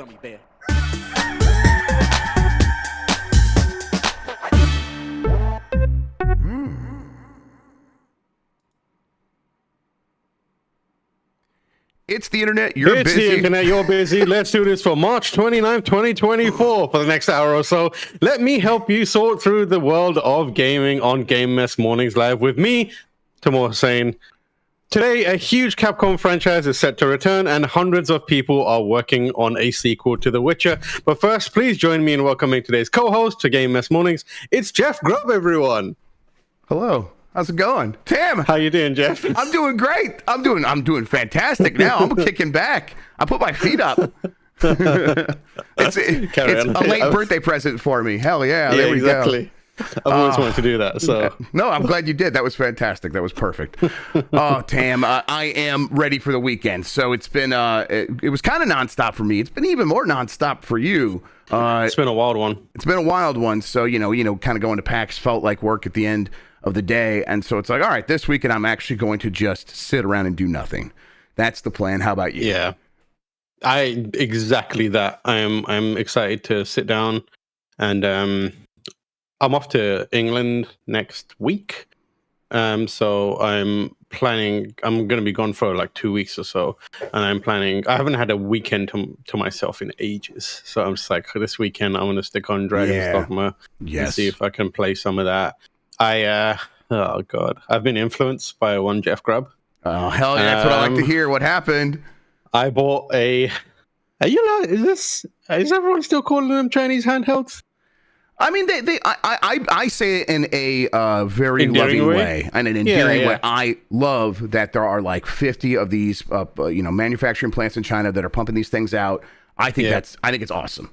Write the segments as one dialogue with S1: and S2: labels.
S1: gummy bear.
S2: It's the internet. You're
S3: it's
S2: busy.
S3: the internet. You're busy. Let's do this for March 29th, 2024 for the next hour or so. Let me help you sort through the world of gaming on Game Mess Mornings Live with me, Tamoor Hussain. Today, a huge Capcom franchise is set to return, and hundreds of people are working on a sequel to The Witcher. But first, please join me in welcoming today's co-host to Game Mess Mornings. It's Jeff Grubb, everyone.
S2: Hello. How's it going? Tim.
S3: How you doing, Jeff?
S2: I'm doing great. I'm doing fantastic now. I'm kicking back. I put my feet up. It's a late birthday present for me. Hell yeah. There we go.
S3: I've always wanted to do that. So
S2: no, I'm glad you did. That was fantastic. That was perfect. Oh, Tam, I am ready for the weekend. So it's been it was kind of nonstop for me. It's been even more nonstop for you.
S3: It's been a wild one.
S2: It's been a wild one. So you know, kind of going to PAX felt like work at the end of the day, and so it's like, all right, this weekend I'm actually going to just sit around and do nothing. That's the plan. How about you?
S3: Yeah, exactly that. I'm excited to sit down, and I'm off to England next week. So I'm planning. I'm going to be gone for like 2 weeks or so, and I'm planning. I haven't had a weekend to myself in ages, so I'm just like, this weekend I'm going to stick on Dragon's Dogma and see if I can play some of that. Oh god, I've been influenced by one Jeff Grubb.
S2: Oh hell yeah, that's what I like to hear. What happened?
S3: I bought a. Is everyone still calling them Chinese handhelds?
S2: I mean, I say it in a very loving way and an endearing way. I love that there are like 50 of these, manufacturing plants in China that are pumping these things out. I think it's awesome.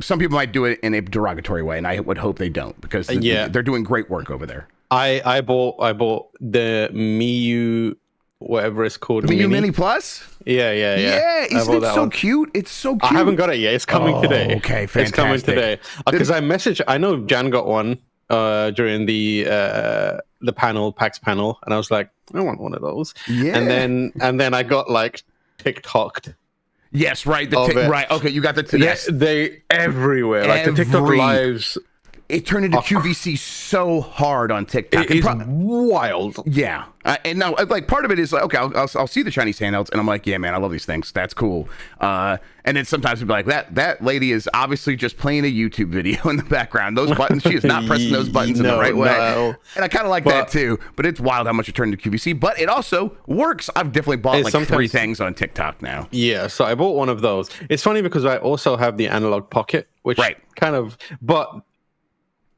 S2: Some people might do it in a derogatory way, and I would hope they don't, because they're doing great work over there.
S3: I bought the Miu, whatever it's called,
S2: Miu Mini Plus.
S3: Yeah.
S2: Isn't it so cute? It's so cute.
S3: I haven't got it yet. It's coming today.
S2: Okay, fantastic.
S3: It's coming today because I know Jan got one during the PAX panel, and I was like, I want one of those. Yeah. And then I got like TikToked.
S2: Yes, right. Right. Okay, you got the yes.
S3: They everywhere. Like the TikTok lives.
S2: It turned into QVC so hard on TikTok.
S3: It's wild.
S2: Yeah. And now, like, part of it is like, okay, I'll see the Chinese handhelds, and I'm like, yeah, man, I love these things. That's cool. And then sometimes we'll be like, that lady is obviously just playing a YouTube video in the background. Those buttons, she is not pressing those buttons in the right way. No. And I kind of like that too. But it's wild how much it turned into QVC. But it also works. I've definitely bought like 3 things on TikTok now.
S3: Yeah, so I bought one of those. It's funny because I also have the Analog Pocket, which kind of, but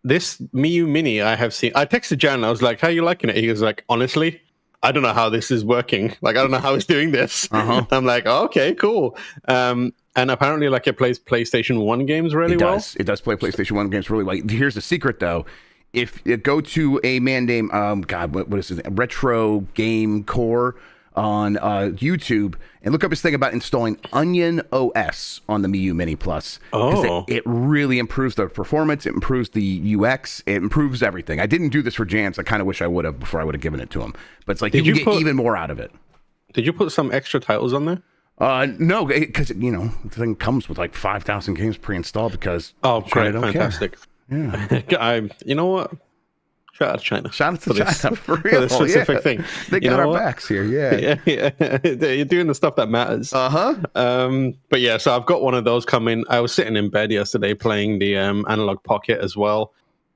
S3: this Miu Mini I have seen. I texted Jan. I was like, "How are you liking it?" He was like, "Honestly, I don't know how this is working. Like, I don't know how it's doing this." I'm like, oh, "Okay, cool." And apparently, like, it plays PlayStation 1 games really well.
S2: It does play PlayStation 1 games really well. Here's the secret, though. If you go to a man named what is his name? Retro Game Core on YouTube and look up his thing about installing Onion OS on the Miu Mini Plus. It really improves the performance, it improves the UX, it improves everything. I didn't do this for Jans. I kind of wish I would have before I would have given it to him. But it's like you can get even more out of it.
S3: Did you put some extra titles on there?
S2: No, because the thing comes with like 5,000 games pre-installed because
S3: great, fantastic.
S2: Yeah.
S3: You know what? Shout out to China.
S2: Shout out to China for real.
S3: For this specific thing.
S2: They got our backs here. Yeah.
S3: You're doing the stuff that matters. But yeah, so I've got one of those coming. I was sitting in bed yesterday playing the Analog Pocket as well,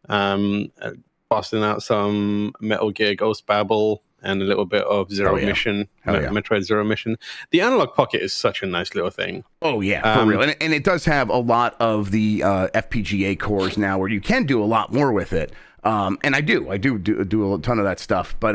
S3: busting out some Metal Gear Ghost Babel and a little bit of Zero Mission, Metroid Zero Mission. The Analog Pocket is such a nice little thing.
S2: Oh yeah, for real. And it does have a lot of the FPGA cores now, where you can do a lot more with it. And I do a ton of that stuff, but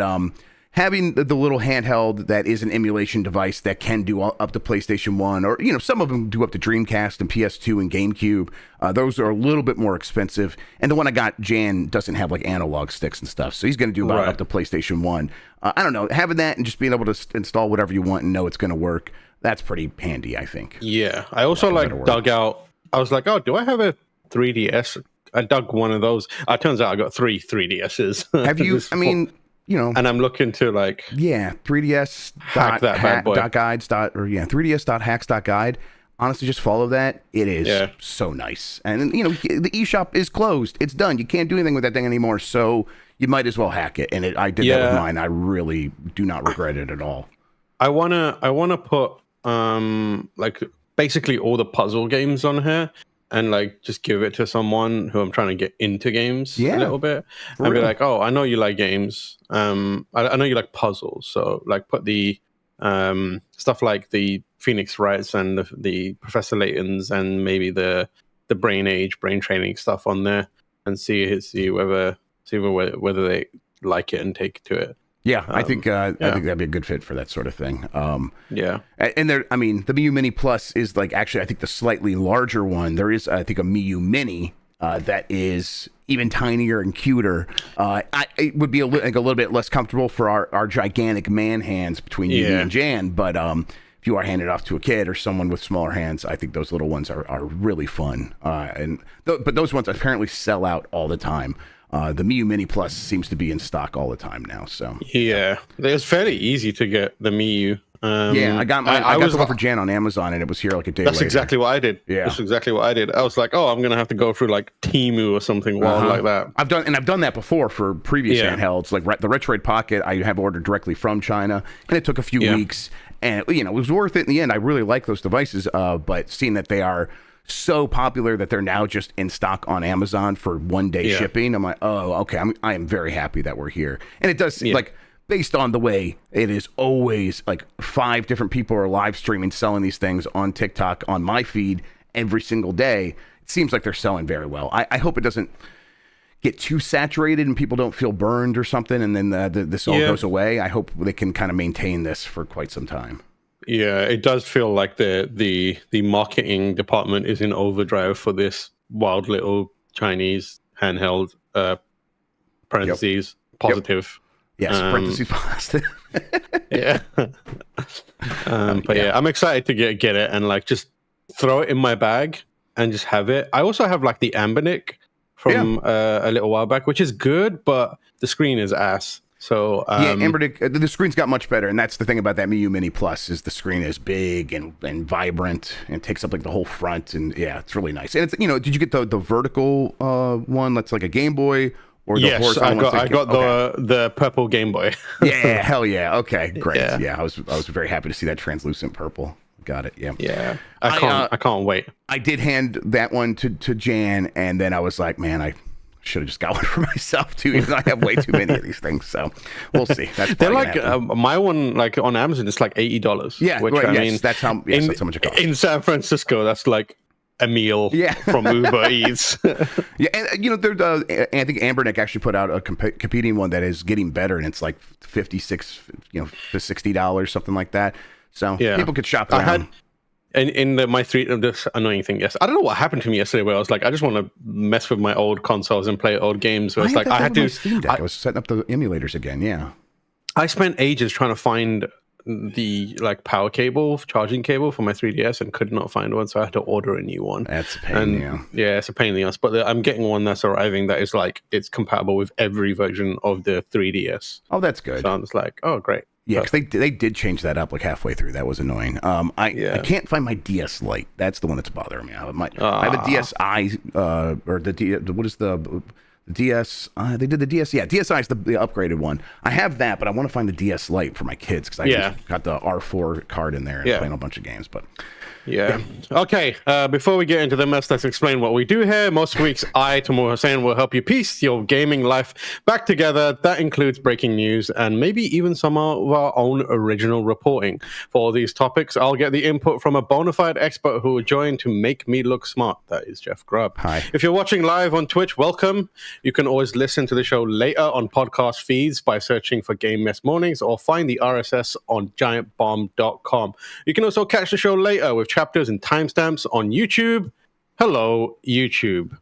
S2: having the little handheld that is an emulation device that can do up to PlayStation 1, or some of them do up to Dreamcast and PS2 and GameCube. Those are a little bit more expensive, and the one I got, Jan, doesn't have like analog sticks and stuff, so he's going to do about up to PlayStation 1. I don't know, having that and just being able to install whatever you want and know it's going to work, that's pretty handy, I think.
S3: Yeah, I also dug out. I was like, oh, do I have a 3DS? I dug one of those. It turns out I got 3 3DSs.
S2: Have you? I mean,
S3: and I'm looking to
S2: 3ds
S3: hack that bad boy.
S2: .guides. 3ds.hacks.guide. honestly just follow that. It is so nice. And you know, the eShop is closed. It's done. You can't do anything with that thing anymore. So you might as well hack it. And I did that with mine. I really do not regret it at all.
S3: I wanna put like basically all the puzzle games on here and like just give it to someone who I'm trying to get into games a little bit and be like, oh, I know you like games. I know you like puzzles. So like put the stuff like the Phoenix Wrights and the Professor Laytons and maybe the brain training stuff on there and see whether they like it and take to it.
S2: Yeah, I think that'd be a good fit for that sort of thing. And there, I mean, the Miu Mini Plus is like actually, I think the slightly larger one. There is, I think, a Miu Mini that is even tinier and cuter. It would be a little bit less comfortable for our gigantic man hands between you and Jan, but if you are handed off to a kid or someone with smaller hands, I think those little ones are really fun. But those ones apparently sell out all the time. The Miu Mini Plus seems to be in stock all the time now. So
S3: it's fairly easy to get the Miu.
S2: I got mine. I got the one for Jan on Amazon, and it was here like a day later.
S3: That's exactly what I did.
S2: Yeah,
S3: that's exactly what I did. I was like, oh, I'm gonna have to go through like Temu or something wild like that.
S2: I've done that before for previous handhelds, like the Retroid Pocket. I have ordered directly from China, and it took a few weeks, and it was worth it in the end. I really like those devices, but seeing that they are so popular that they're now just in stock on Amazon for one-day shipping, I'm like, oh, okay. I am very happy that we're here, and it does seem like, based on the way it is always like 5 different people are live streaming selling these things on TikTok on my feed every single day. It seems like they're selling very well. I hope it doesn't get too saturated and people don't feel burned or something, and then this all goes away. I hope they can kind of maintain this for quite some time.
S3: Yeah, it does feel like the marketing department is in overdrive for this wild little Chinese handheld parentheses positive.
S2: Yes, parentheses positive.
S3: But I'm excited to get it and like just throw it in my bag and just have it. I also have like the Ambernic from a little while back, which is good, but the screen is ass. So
S2: Ambernic, the screen's got much better, and that's the thing about that Miu Mini Plus is the screen is big and vibrant and takes up like the whole front, and it's really nice. And it's did you get the vertical one that's like a Game Boy? Or the horizontal
S3: I got the purple Game Boy.
S2: Yeah, hell yeah. Okay, great. Yeah, I was very happy to see that translucent purple. Got it. Yeah.
S3: I can't wait.
S2: I did hand that one to Jan, and then I was like, man, I should have just got one for myself too, even though I have way too many of these things. So we'll see.
S3: They're like my one, like on Amazon, it's like $80.
S2: Yeah,
S3: which I mean,
S2: that's how much it costs.
S3: In San Francisco, that's like a meal from Uber Eats.
S2: And I think Ambernic actually put out a competing one that is getting better, and it's like $56 to $60, something like that. So people could shop around.
S3: My this annoying thing, I don't know what happened to me yesterday where I was like, I just want to mess with my old consoles and play old games. Where it's like I had to
S2: Steam Deck. I was setting up the emulators again. Yeah,
S3: I spent ages trying to find the like power cable, charging cable for my 3DS and could not find one, so I had to order a new one.
S2: That's a pain.
S3: It's a pain in the ass. But I'm getting one that's arriving that is like it's compatible with every version of the 3DS.
S2: Oh, that's good.
S3: So I'm just like, oh, great.
S2: Yeah, because they did change that up like halfway through. That was annoying. I can't find my DS Lite. That's the one that's bothering me. I have a DSi or what is the DS? They did the DS. Yeah, DSi is the upgraded one. I have that, but I want to find the DS Lite for my kids because I just got the R4 card in there and playing a bunch of games. But
S3: okay. Before we get into the mess, let's explain what we do here. Most weeks, I, Tamoor Hussain, will help you piece your gaming life back together. That includes breaking news and maybe even some of our own original reporting. For all these topics, I'll get the input from a bona fide expert who will join to make me look smart. That is Jeff Grubb.
S2: Hi.
S3: If you're watching live on Twitch, welcome. You can always listen to the show later on podcast feeds by searching for Game Mess Mornings or find the RSS on giantbomb.com. You can also catch the show later with chapters and timestamps on YouTube. Hello, YouTube.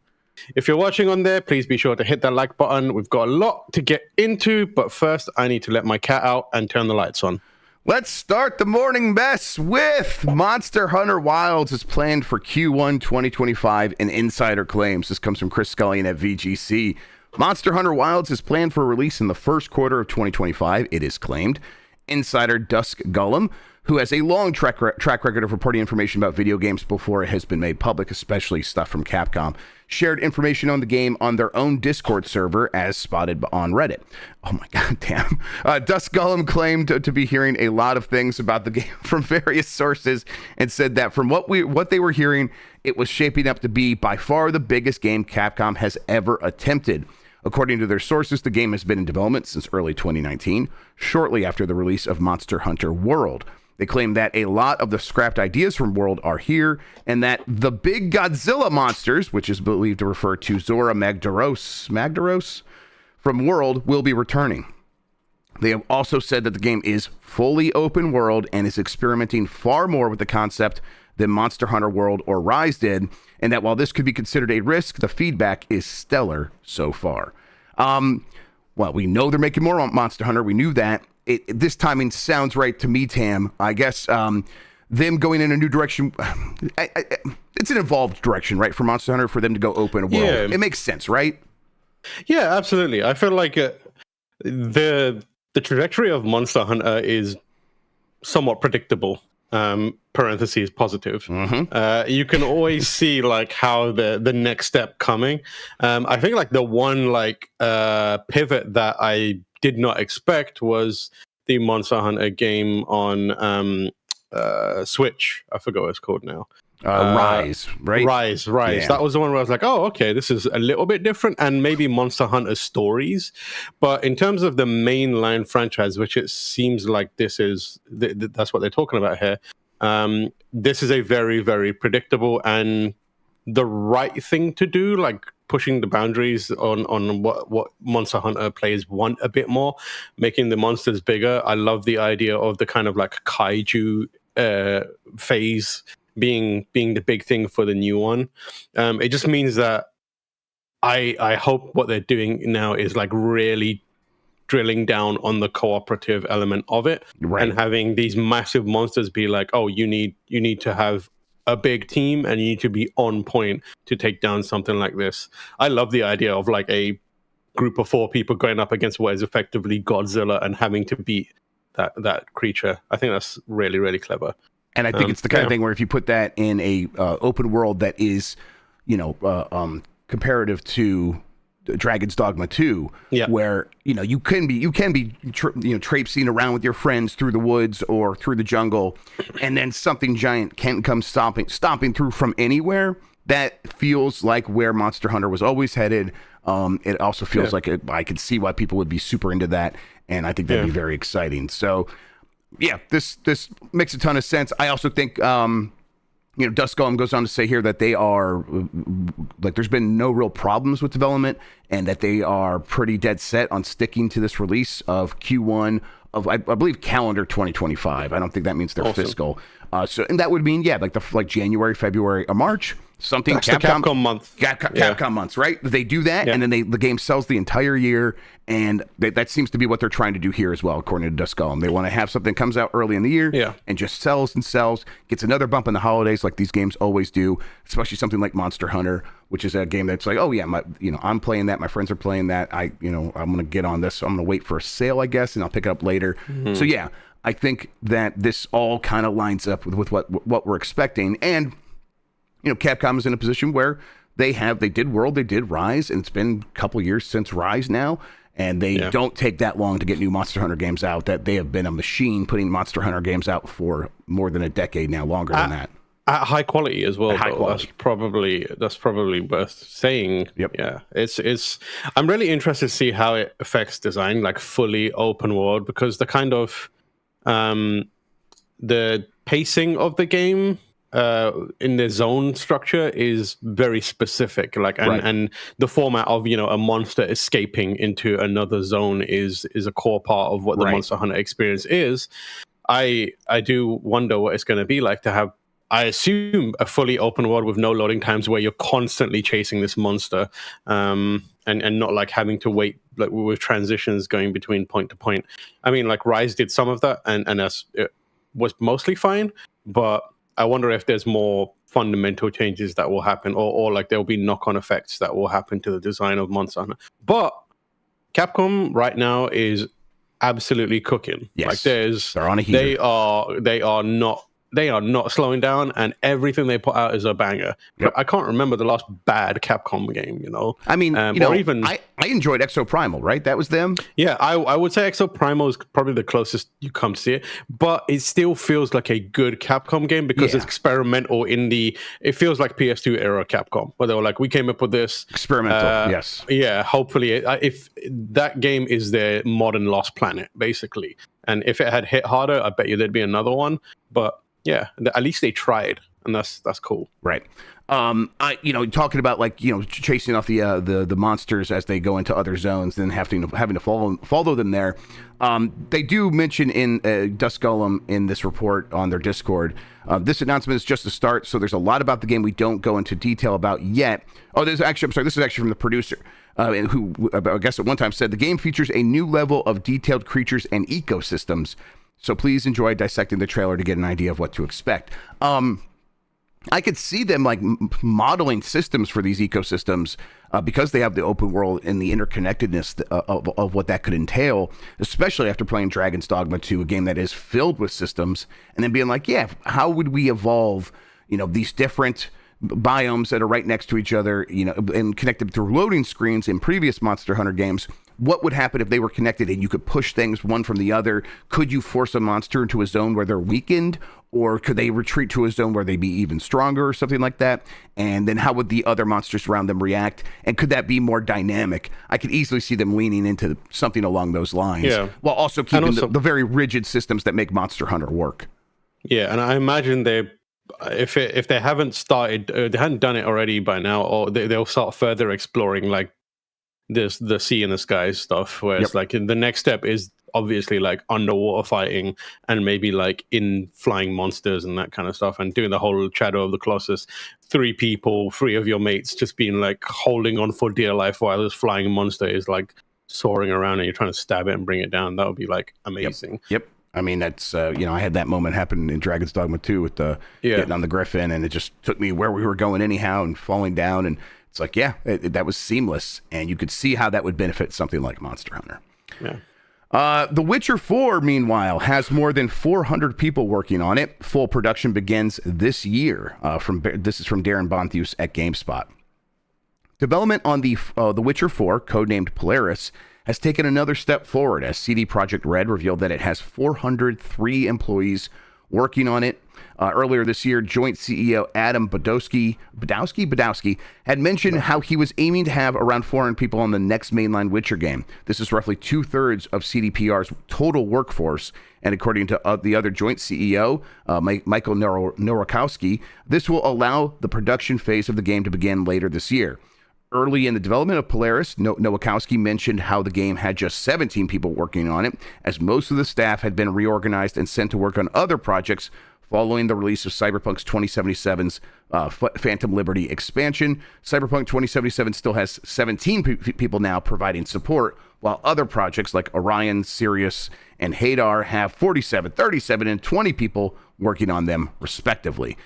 S3: If you're watching on there, please be sure to hit that like button. We've got a lot to get into, but first I need to let my cat out and turn the lights on.
S2: Let's start the morning mess with Monster Hunter Wilds is planned for Q1 2025 in insider claims. This comes from Chris Scullion at VGC. Monster Hunter Wilds is planned for release in the first quarter of 2025, it is claimed. Insider Dusk Gullum who has a long track record of reporting information about video games before it has been made public, especially stuff from Capcom, shared information on the game on their own Discord server as spotted on Reddit. Oh my god, damn. Dust Golem claimed to be hearing a lot of things about the game from various sources and said that from what they were hearing, it was shaping up to be by far the biggest game Capcom has ever attempted. According to their sources, the game has been in development since early 2019, shortly after the release of Monster Hunter World. They claim that a lot of the scrapped ideas from World are here, and that the big Godzilla monsters, which is believed to refer to Zora Magdaros from World, will be returning. They have also said that the game is fully open world and is experimenting far more with the concept than Monster Hunter World or Rise did, and that while this could be considered a risk, the feedback is stellar so far. Well, we know they're making more on Monster Hunter. We knew that. This timing sounds right to me, Tam. I guess them going in a new direction, it's an evolved direction, right, for Monster Hunter, for them to go open world. Yeah. It makes sense, right?
S3: Yeah, absolutely. I feel like the trajectory of Monster Hunter is somewhat predictable. Parentheses positive. Mm-hmm. You can always see like how the next step coming. I think like the one pivot that I did not expect was the Monster Hunter game on Switch. I forgot what it's called now.
S2: Rise, right?
S3: Rise. Yeah. That was the one where I was like, oh, okay, this is a little bit different, and maybe Monster Hunter stories. But in terms of the mainline franchise, which it seems like this is, that's what they're talking about here. This is a very, very predictable and the right thing to do, like pushing the boundaries on what Monster Hunter players want a bit more, making the monsters bigger. I love the idea of the kind of like kaiju phase being the big thing for the new one. It just means that I hope what they're doing now is like really drilling down on the cooperative element of it, right, and having these massive monsters be like, oh, you need to have a big team and you need to be on point to take down something like this. I love the idea of like a group of 4 people going up against what is effectively Godzilla and having to beat that creature. I think that's really, really clever.
S2: And I think it's the kind of thing where if you put that in a open world that is, comparative to Dragon's Dogma 2, where you can be traipsing around with your friends through the woods or through the jungle, and then something giant can come stomping through from anywhere. That feels like where Monster Hunter was always headed. It also feels like I could see why people would be super into that, and I think that'd be very exciting. So, yeah, this makes a ton of sense. I also think. Dust Golem goes on to say here that they are, like, there's been no real problems with development and that they are pretty dead set on sticking to this release of Q1 of, I believe, calendar 2025. I don't think that means their fiscal. And that would mean, like January, February, or March. Something
S3: That's Capcom month.
S2: Capcom months, right? They do that, and then the game sells the entire year, and that seems to be what they're trying to do here as well, according to Dust Golem. They want to have something that comes out early in the year and just sells and sells, gets another bump in the holidays like these games always do, especially something like Monster Hunter, which is a game that's like, oh yeah, I'm playing that, my friends are playing that, I'm going to get on this, so I'm going to wait for a sale, I guess, and I'll pick it up later. Mm-hmm. So yeah, I think that this all kind of lines up with what we're expecting, and Capcom is in a position where they did World, they did Rise, and it's been a couple years since Rise now, and they don't take that long to get new Monster Hunter games out. That they have been a machine putting Monster Hunter games out for more than a decade now, longer than that.
S3: At high quality as well. At high quality. That's probably worth saying.
S2: Yep.
S3: Yeah. It's I'm really interested to see how it affects design, like fully open world, because the kind of the pacing of the game in the zone structure is very specific, and the format of a monster escaping into another zone is a core part of what the Monster Hunter experience is. I do wonder what it's going to be like to have, I assume, a fully open world with no loading times where you're constantly chasing this monster, and not like having to wait, like with transitions going between point to point. I mean, like Rise did some of that, and it was mostly fine, but I wonder if there's more fundamental changes that will happen, or like there will be knock-on effects that will happen to the design of Monster Hunter. But Capcom right now is absolutely cooking.
S2: Yes,
S3: Like
S2: they're on a heater.
S3: They are not slowing down, and everything they put out is a banger.
S2: Yep.
S3: I can't remember the last bad Capcom game,
S2: I mean,
S3: or even
S2: I enjoyed Exo Primal, right? That was them.
S3: Yeah, I would say Exo Primal is probably the closest you come to see it, but it still feels like a good Capcom game because it's experimental indie. It feels like PS2 era Capcom, where they were like, we came up with this
S2: experimental. Yes.
S3: Yeah, hopefully, if that game is their modern Lost Planet, basically, and if it had hit harder, I bet you there'd be another one. But yeah, at least they tried, and that's cool.
S2: Right. Talking about like chasing off the monsters as they go into other zones, and having to follow them there. They do mention in Dusk Golem in this report on their Discord. This announcement is just a start, so there's a lot about the game we don't go into detail about yet. Oh, this is actually from the producer, who I guess at one time said the game features a new level of detailed creatures and ecosystems. So please enjoy dissecting the trailer to get an idea of what to expect. I could see them like modeling systems for these ecosystems because they have the open world and the interconnectedness of what that could entail, especially after playing Dragon's Dogma 2, a game that is filled with systems, and then being like, yeah, how would we evolve, these different biomes that are right next to each other, and connected through loading screens in previous Monster Hunter games. What would happen if they were connected and you could push things one from the other? Could you force a monster into a zone where they're weakened, or could they retreat to a zone where they'd be even stronger or something like that? And then how would the other monsters around them react? And could that be more dynamic? I could easily see them leaning into something along those lines, while also keeping the very rigid systems that make Monster Hunter work. Yeah,
S3: and I imagine if they haven't started, they hadn't done it already by now, or they'll start further exploring like the sea and the sky stuff, where it's like the next step is obviously like underwater fighting and maybe like in flying monsters and that kind of stuff, and doing the whole Shadow of the Colossus, 3 of your mates just being like holding on for dear life while this flying monster is like soaring around and you're trying to stab it and bring it down. That would be like amazing.
S2: Yep. I mean, that's, I had that moment happen in Dragon's Dogma 2 with getting on the Griffin, and it just took me where we were going anyhow and falling down. And it's like, that was seamless. And you could see how that would benefit something like Monster Hunter.
S3: Yeah.
S2: The Witcher 4, meanwhile, has more than 400 people working on it. Full production begins this year. This is from Darren Bonthus at GameSpot. Development on the Witcher 4, codenamed Polaris, has taken another step forward as CD Projekt Red revealed that it has 403 employees working on it. Earlier this year, joint CEO Adam Badowski had mentioned how he was aiming to have around 400 people on the next mainline Witcher game. This is roughly 2/3 of CDPR's total workforce. And according to the other joint CEO, Michael Nowakowski, this will allow the production phase of the game to begin later this year. Early in the development of Polaris, Nowakowski mentioned how the game had just 17 people working on it, as most of the staff had been reorganized and sent to work on other projects following the release of Cyberpunk's 2077's Phantom Liberty expansion. Cyberpunk 2077 still has 17 people now providing support, while other projects like Orion, Sirius, and Hadar have 47, 37, and 20 people working on them, respectively.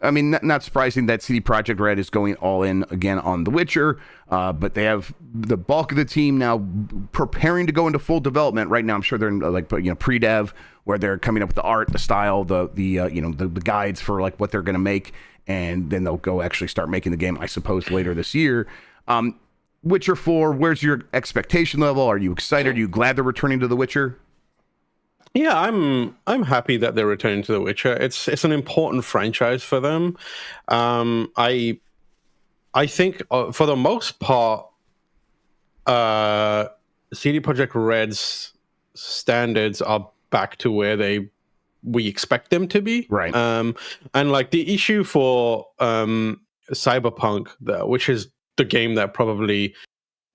S2: I mean, not surprising that CD Projekt Red is going all in again on The Witcher, but they have the bulk of the team now preparing to go into full development. Right now, I'm sure they're in pre-dev, where they're coming up with the art, the style, the guides for like what they're going to make, and then they'll go actually start making the game, I suppose, later this year. Witcher 4, where's your expectation level? Are you excited? Are you glad they're returning to The Witcher?
S3: Yeah, I'm happy that they're returning to The Witcher. It's an important franchise for them. I think for the most part, CD Projekt Red's standards are back to where we expect them to be.
S2: Right.
S3: And like the issue for Cyberpunk, which is the game that probably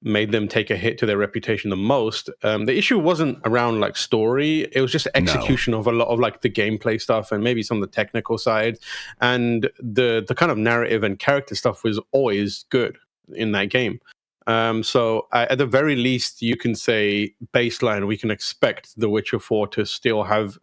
S3: made them take a hit to their reputation the most. The issue wasn't around like story; it was just execution of a lot of like the gameplay stuff and maybe some of the technical side. And the kind of narrative and character stuff was always good in that game. So at the very least, you can say baseline, we can expect The Witcher 4 to still have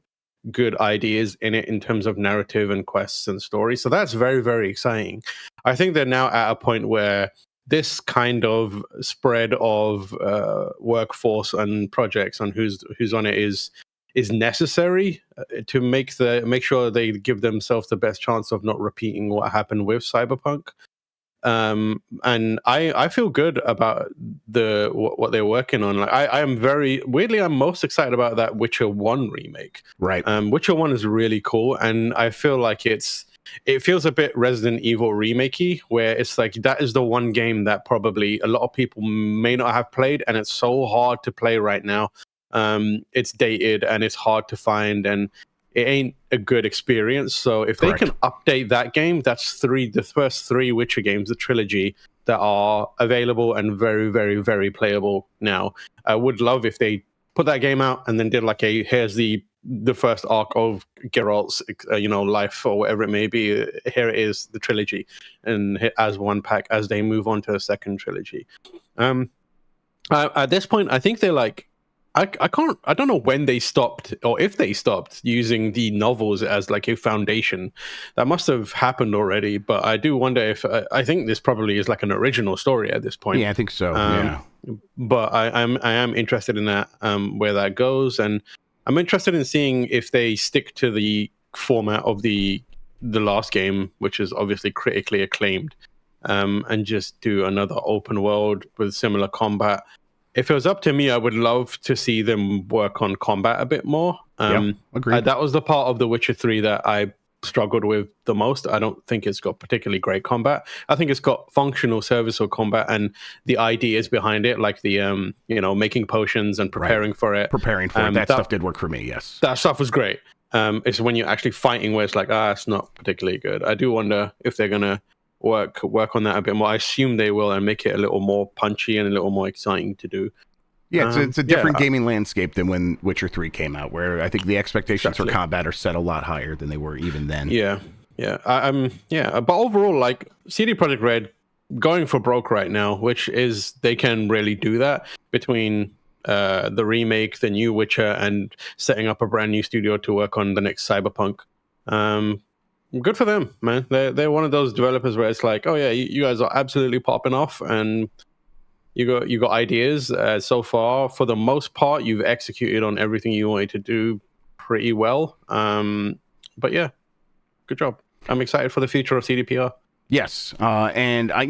S3: good ideas in it in terms of narrative and quests and story. So that's very, very exciting. I think they're now at a point where this kind of spread of workforce and projects on who's on it is necessary to make sure they give themselves the best chance of not repeating what happened with Cyberpunk. And I feel good about what they're working on. Like I am I'm most excited about that Witcher 1 remake.
S2: Right.
S3: Witcher 1 is really cool, and I feel like it feels a bit Resident Evil remakey, where it's like that is the one game that probably a lot of people may not have played, and it's so hard to play right now. It's dated and it's hard to find, and it ain't a good experience. So if
S2: Correct.
S3: they can update that game, that's the first 3 Witcher games, the trilogy, that are available and very, very, very playable now. I would love if they put that game out and then did like here's the first arc of Geralt's life or whatever it may be. Here it is, the trilogy, and as one pack as they move on to a second trilogy. At this point, I think they're like, I don't know when they stopped or if they stopped using the novels as like a foundation. That must have happened already, but I do wonder if I think this probably is like an original story at this point.
S2: Yeah, I think so. Yeah.
S3: But I am interested in that, where that goes, and I'm interested in seeing if they stick to the format of the last game, which is obviously critically acclaimed, and just do another open world with similar combat. If it was up to me, I would love to see them work on combat a bit more.
S2: Agreed.
S3: That was the part of The Witcher 3 that I struggled with the most. I don't think it's got particularly great combat. I think it's got functional serviceable combat, and the ideas behind it, like the making potions and preparing for it.
S2: That stuff did work for me. Yes,
S3: that stuff was great. It's when you're actually fighting where it's like, it's not particularly good. I do wonder if they're gonna work on that a bit more. I assume they will, and make it a little more punchy and a little more exciting to do.
S2: Yeah, it's a different gaming landscape than when Witcher 3 came out, where I think the expectations for combat are set a lot higher than they were even then.
S3: Yeah. But overall, like CD Projekt Red going for broke right now, which is they can really do that between the remake, the new Witcher, and setting up a brand new studio to work on the next Cyberpunk. Good for them, man. They're one of those developers where it's like, oh yeah, you guys are absolutely popping off, and you got ideas. So far, for the most part, you've executed on everything you wanted to do pretty well. But yeah, good job. I'm excited for the future of CDPR.
S2: Yes, and I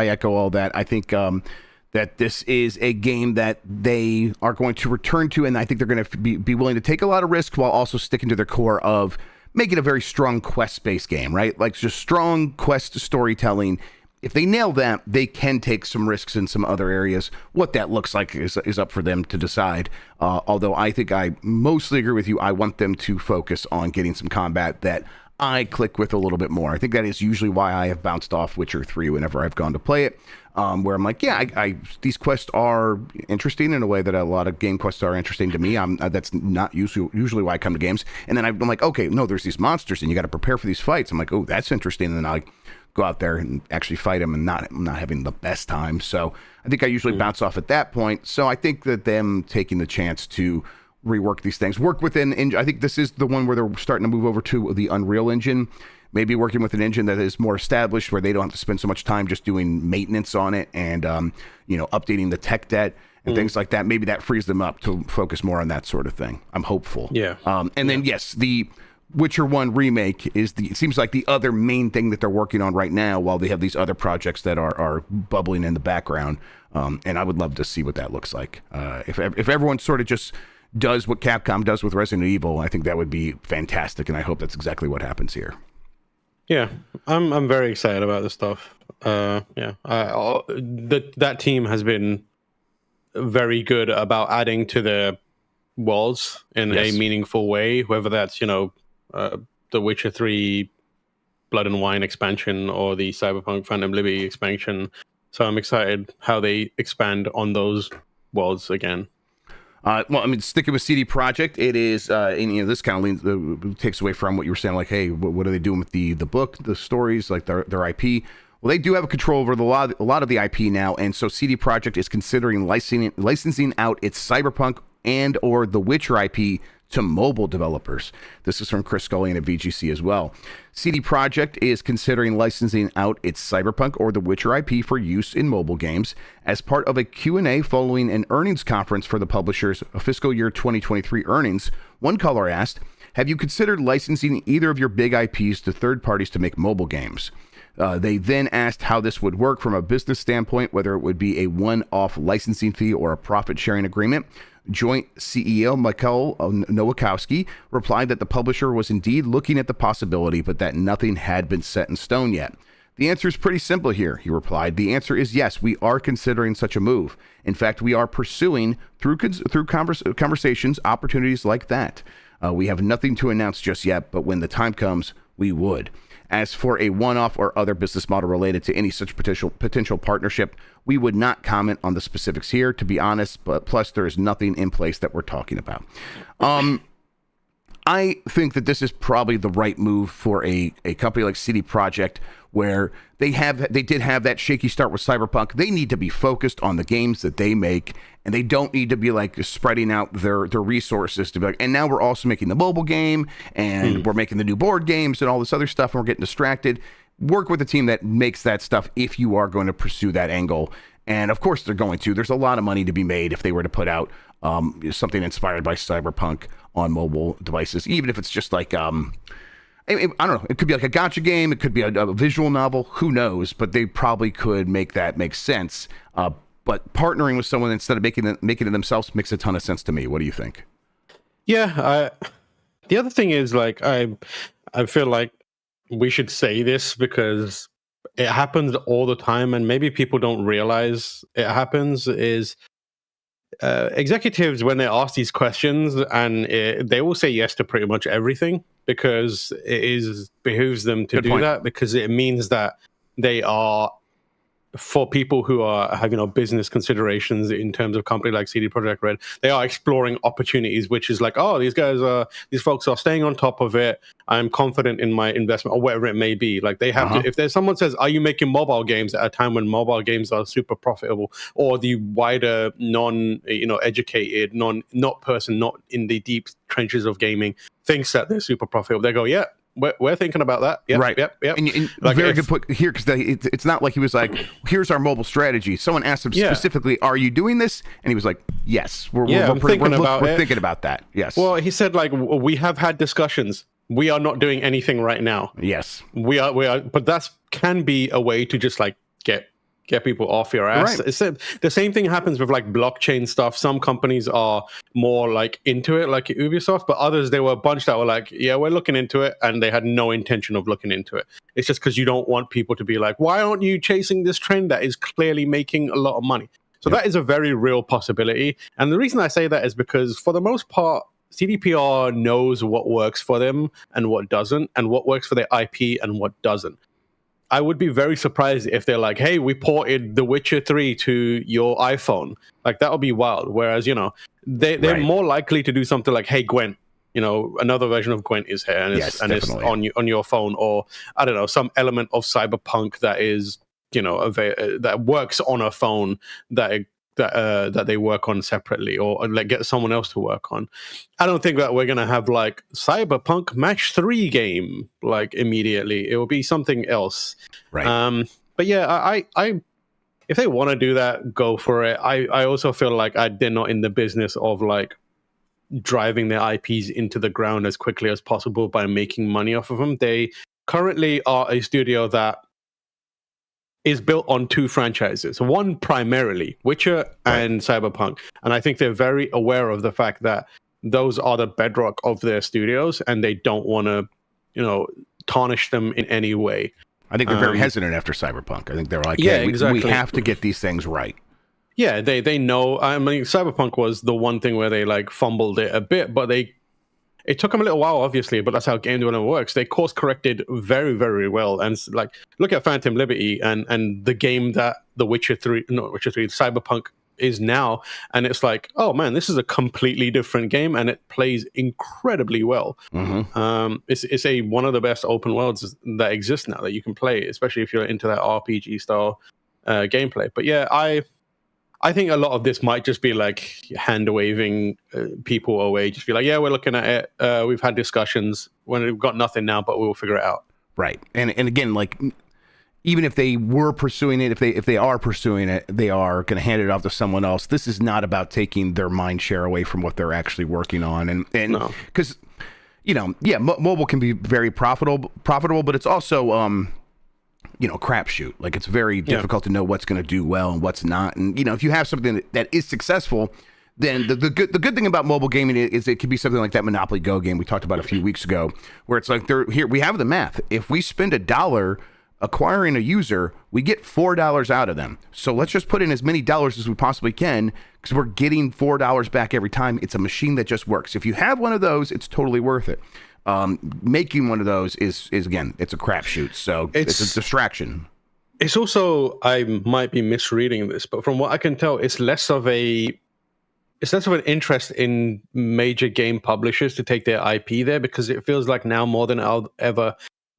S2: echo all that. I think that this is a game that they are going to return to, and I think they're going to be willing to take a lot of risk while also sticking to their core of making a very strong quest-based game, right? Like just strong quest storytelling. If they nail that, they can take some risks in some other areas. What that looks like is up for them to decide. Although I think I mostly agree with you. I want them to focus on getting some combat that I click with a little bit more. I think that is usually why I have bounced off Witcher 3 whenever I've gone to play it, where I'm like, these quests are interesting in a way that a lot of game quests are interesting to me. That's not usually why I come to games. And then I'm like, okay, no, there's these monsters and you got to prepare for these fights. I'm like, oh, that's interesting. And then I go out there and actually fight them and not having the best time. So I think I usually bounce off at that point. So I think that them taking the chance to rework these things, work within, I think this is the one where they're starting to move over to the Unreal Engine, maybe working with an engine that is more established where they don't have to spend so much time just doing maintenance on it and updating the tech debt and things like that. Maybe that frees them up to focus more on that sort of thing. I'm hopeful. Then yes, the Witcher 1 remake it seems like the other main thing that they're working on right now, while they have these other projects that are bubbling in the background. And I would love to see what that looks like. If everyone sort of just does what Capcom does with Resident Evil, I think that would be fantastic, and I hope that's exactly what happens here.
S3: Yeah, I'm very excited about this stuff. That team has been very good about adding to their worlds in a meaningful way, whether that's the Witcher 3 Blood and Wine expansion or the Cyberpunk Phantom Liberty expansion. So I'm excited how they expand on those worlds again.
S2: Sticking with CD Projekt, it is, this kind of takes away from what you were saying, like, hey, what are they doing with the book, the stories, like their IP? Well, they do have a control over a lot of the IP now, and so CD Projekt is considering licensing out its Cyberpunk and or The Witcher IP to mobile developers. This is from Chris Scullion at VGC as well. CD Projekt is considering licensing out its Cyberpunk or The Witcher IP for use in mobile games. As part of a Q&A following an earnings conference for the publisher's fiscal year 2023 earnings, one caller asked, "Have you considered licensing either of your big IPs to third parties to make mobile games?" They then asked how this would work from a business standpoint, whether it would be a one-off licensing fee or a profit-sharing agreement. Joint CEO Michael Nowakowski replied that the publisher was indeed looking at the possibility, but that nothing had been set in stone yet. "The answer is pretty simple here," he replied. "The answer is yes, we are considering such a move. In fact, we are pursuing, through conversations, opportunities like that. We have nothing to announce just yet, but when the time comes, we would. As for a one-off or other business model related to any such potential partnership, we would not comment on the specifics here, to be honest, but plus there is nothing in place that we're talking about." I think that this is probably the right move for a company like CD Projekt, where they did have that shaky start with Cyberpunk. They need to be focused on the games that they make, and they don't need to be like spreading out their resources to be like, and now we're also making the mobile game, and we're making the new board games and all this other stuff, and we're getting distracted. Work with a team that makes that stuff if you are going to pursue that angle. And of course they're going to. There's a lot of money to be made if they were to put out something inspired by Cyberpunk on mobile devices, even if it's just like I don't know. It could be like a gacha game. It could be a visual novel. Who knows? But they probably could make that make sense. But partnering with someone instead of making it themselves makes a ton of sense to me. What do you think?
S3: Yeah. The other thing is, like, I feel like we should say this because it happens all the time, and maybe people don't realize it happens. Is executives, when they ask these questions, and they will say yes to pretty much everything because it behooves them to do that, because it means that they are, for people who are having business considerations in terms of company like CD Projekt Red, they are exploring opportunities, which is like, oh, these folks are staying on top of it. I'm confident in my investment, or whatever it may be. Like, they have to, if there's someone says, are you making mobile games at a time when mobile games are super profitable, or the wider educated, not person, not in the deep trenches of gaming thinks that they're super profitable, they go, yeah, we're thinking about that. Yep,
S2: right.
S3: Yep.
S2: And like, very good put here, because it's not like he was like, here's our mobile strategy. Someone asked him specifically, are you doing this? And he was like, yes, we're thinking about that. Yes.
S3: Well, he said, like, we have had discussions. We are not doing anything right now.
S2: Yes.
S3: We are, but that can be a way to just like get people off your ass. Right. The same thing happens with like blockchain stuff. Some companies are more like into it, like Ubisoft, but others, there were a bunch that were like, yeah, we're looking into it, and they had no intention of looking into it. It's just because you don't want people to be like, why aren't you chasing this trend that is clearly making a lot of money? So that is a very real possibility. And the reason I say that is because, for the most part, CDPR knows what works for them and what doesn't, and what works for their IP and what doesn't. I would be very surprised if they're like, hey, we ported The Witcher 3 to your iPhone. Like, that would be wild. Whereas, they're more likely to do something like, hey, Gwent, another version of Gwent is here, and it's on your phone, or I don't know, some element of Cyberpunk that is, that works on a phone that they work on separately, or like get someone else to work on. I don't think that we're going to have like Cyberpunk Match 3 game like immediately. It will be something else.
S2: Right.
S3: But yeah, I if they want to do that, go for it. I also feel like they're not in the business of like driving their IPs into the ground as quickly as possible by making money off of them. They currently are a studio that is built on two franchises. One primarily, Witcher and Cyberpunk. And I think they're very aware of the fact that those are the bedrock of their studios, and they don't want to, tarnish them in any way.
S2: I think they're very hesitant after Cyberpunk. I think they're like, we have to get these things right.
S3: Yeah, they know. I mean, Cyberpunk was the one thing where they like fumbled it a bit, but it took them a little while, obviously, but that's how game development works. They course corrected very, very well. And like, look at Phantom Liberty and the game that Witcher 3, Cyberpunk is now. And it's like, oh man, this is a completely different game, and it plays incredibly well.
S2: Mm-hmm.
S3: It's one of the best open worlds that exist now that you can play, especially if you're into that RPG style gameplay. But yeah, I think a lot of this might just be like hand waving people away. Just be like, yeah, we're looking at it. We've had discussions. When we've got nothing now, but we'll figure it out.
S2: Right. And again, like, even if they were pursuing it, if they are pursuing it, they are going to hand it off to someone else. This is not about taking their mind share away from what they're actually working on. And because, mobile can be very profitable, but it's also, crapshoot. Like, it's very difficult to know what's going to do well and what's not. And, if you have something that is successful, then the good thing about mobile gaming is it could be something like that Monopoly Go game we talked about a few weeks ago, where it's like, here we have the math. If we spend $1 acquiring a user, we get $4 out of them. So let's just put in as many dollars as we possibly can, because we're getting $4 back every time. It's a machine that just works. If you have one of those, it's totally worth it. Making one of those is again, it's a crapshoot. So it's a distraction.
S3: It's also, I might be misreading this, but from what I can tell, it's less of an interest in major game publishers to take their IP there, because it feels like now more than ever,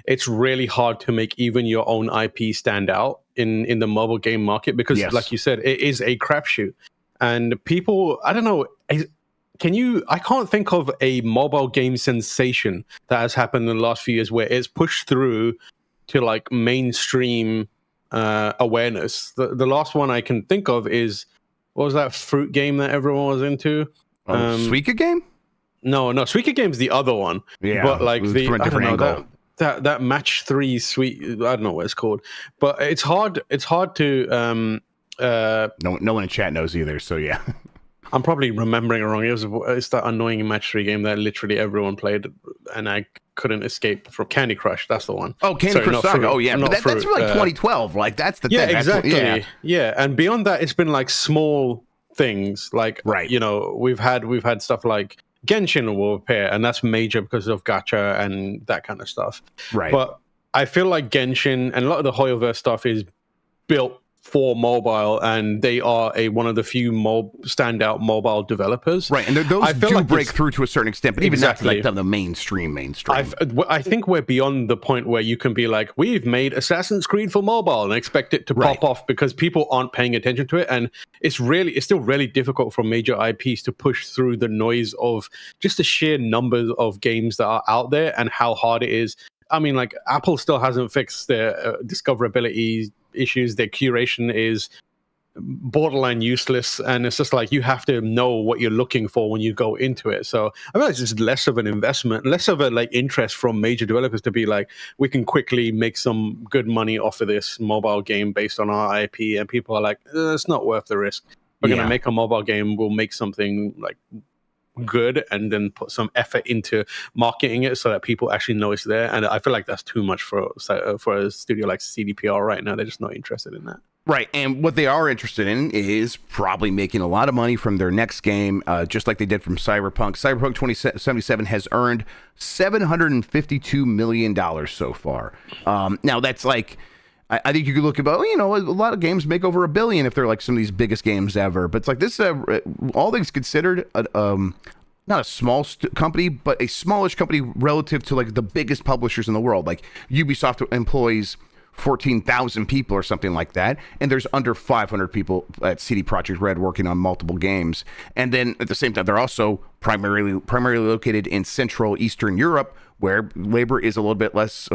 S3: it's really hard to make even your own IP stand out in the mobile game market, because like you said, it is a crapshoot. And people, I don't know, I can't think of a mobile game sensation that has happened in the last few years where it's pushed through to like mainstream awareness. The last one I can think of is, what was that fruit game that everyone was into?
S2: Suika game?
S3: No, Suika game's the other one.
S2: Yeah,
S3: but like
S2: from a different angle.
S3: That match 3 sweet, I don't know what it's called, but it's hard to
S2: no one in chat knows either, so yeah.
S3: I'm probably remembering it wrong. It's that annoying match 3 game that literally everyone played, and I couldn't escape from. Candy Crush, that's the one.
S2: Oh, Candy Crush Saga. Oh yeah, but that's from like 2012. Like, that's the thing.
S3: Exactly. Yeah, and beyond that, it's been like small things, like we've had stuff like Genshin will appear, and that's major because of gacha and that kind of stuff.
S2: Right.
S3: But I feel like Genshin and a lot of the Hoyoverse stuff is built for mobile, and they are one of the few standout mobile developers.
S2: Right, and those do break through to a certain extent, but even that's like the mainstream.
S3: I think we're beyond the point where you can be like, we've made Assassin's Creed for mobile and expect it to pop off, because people aren't paying attention to it, and it's still really difficult for major IPs to push through the noise of just the sheer numbers of games that are out there and how hard it is. I mean, like, Apple still hasn't fixed their discoverability issues. Their curation is borderline useless, and it's just like, you have to know what you're looking for when you go into it. So I feel like it's just less of an investment, less of a like interest from major developers to be like, we can quickly make some good money off of this mobile game based on our IP, and people are like, it's not worth the risk. We're gonna make a mobile game, we'll make something like good and then put some effort into marketing it so that people actually know it's there. And I feel like that's too much for a studio like CDPR right now. They're just not interested in that.
S2: Right, and what they are interested in is probably making a lot of money from their next game, just like they did from Cyberpunk. Cyberpunk 2077 has earned $752 million so far. Now, that's like, I think you could look about, a lot of games make over $1 billion if they're like some of these biggest games ever. But it's like this, all things considered, not a small company, but a smallish company relative to like the biggest publishers in the world. Like Ubisoft employs 14,000 people or something like that, and there's under 500 people at CD Projekt Red working on multiple games. And then at the same time, they're also primarily located in Central Eastern Europe, where labor is a little bit less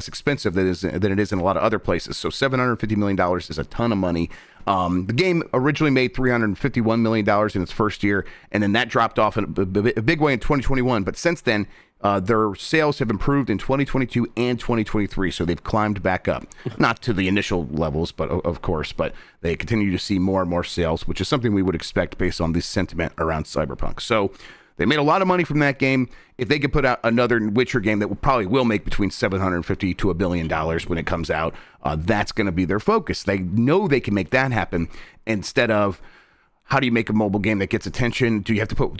S2: expensive than it is in a lot of other places. So $750 million is a ton of money. The game originally made $351 million in its first year, and then that dropped off in a big way in 2021. But since then, their sales have improved in 2022 and 2023, so they've climbed back up. Not to the initial levels, but of course, but they continue to see more and more sales, which is something we would expect based on the sentiment around Cyberpunk. So they made a lot of money from that game. If they could put out another Witcher game that probably will make between $750 to $1 billion when it comes out, that's going to be their focus. They know they can make that happen instead of, how do you make a mobile game that gets attention? Do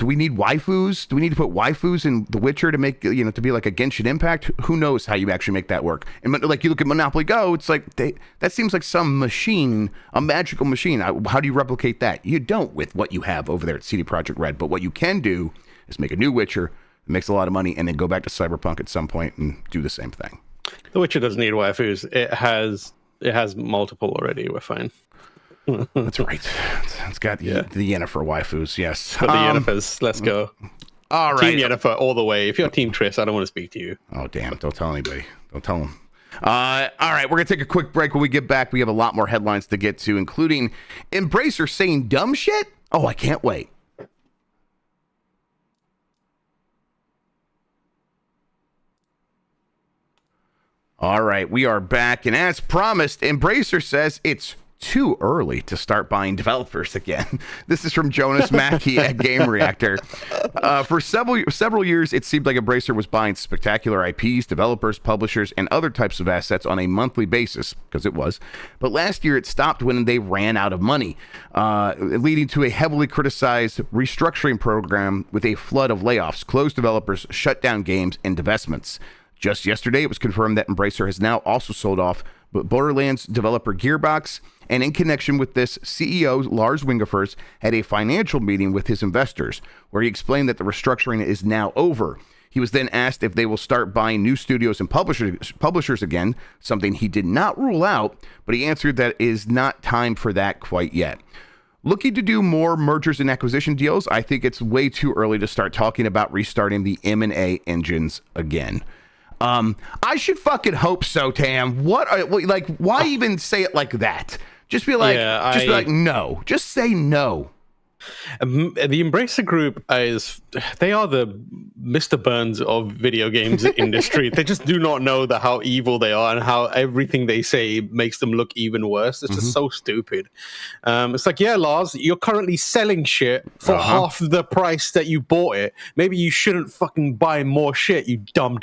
S2: we need waifus? Do we need to put waifus in The Witcher to make, to be like a Genshin Impact? Who knows how you actually make that work? And like you look at Monopoly Go, it's like that seems like some machine, a magical machine. How do you replicate that? You don't with what you have over there at CD Projekt Red. But what you can do is make a new Witcher that makes a lot of money, and then go back to Cyberpunk at some point and do the same thing.
S3: The Witcher doesn't need waifus. It has multiple already. We're fine.
S2: That's right. It's got the Yennefer waifus. Yes.
S3: Got the Yennefers. Let's go.
S2: All right.
S3: Team Yennefer all the way. If you're Team Triss, I don't want to speak to you.
S2: Oh, damn. Don't tell anybody. Don't tell them. All right. We're going to take a quick break. When we get back, we have a lot more headlines to get to, including Embracer saying dumb shit. Oh, I can't wait. All right. We are back. And as promised, Embracer says it's too early to start buying developers again. This is from Jonas Mackey at Game Reactor. For several years, it seemed like Embracer was buying spectacular IPs, developers, publishers, and other types of assets on a monthly basis, because it was. But last year, it stopped when they ran out of money, leading to a heavily criticized restructuring program with a flood of layoffs, closed developers, shut down games, and divestments. Just yesterday, it was confirmed that Embracer has now also sold off Borderlands developer Gearbox, and in connection with this, CEO Lars Wingefors had a financial meeting with his investors, where he explained that the restructuring is now over. He was then asked if they will start buying new studios and publishers again, something he did not rule out, but he answered that it is not time for that quite yet. Looking to do more mergers and acquisition deals, I think it's way too early to start talking about restarting the M&A engines again. I should fucking hope so, Tam. Why even say it like that? Just be like, no. Just say no.
S3: The Embracer Group they are the Mr. Burns of video games industry. They just do not know how evil they are and how everything they say makes them look even worse. It's just so stupid. It's like, yeah, Lars, you're currently selling shit for half the price that you bought it. Maybe you shouldn't fucking buy more shit, you dumb.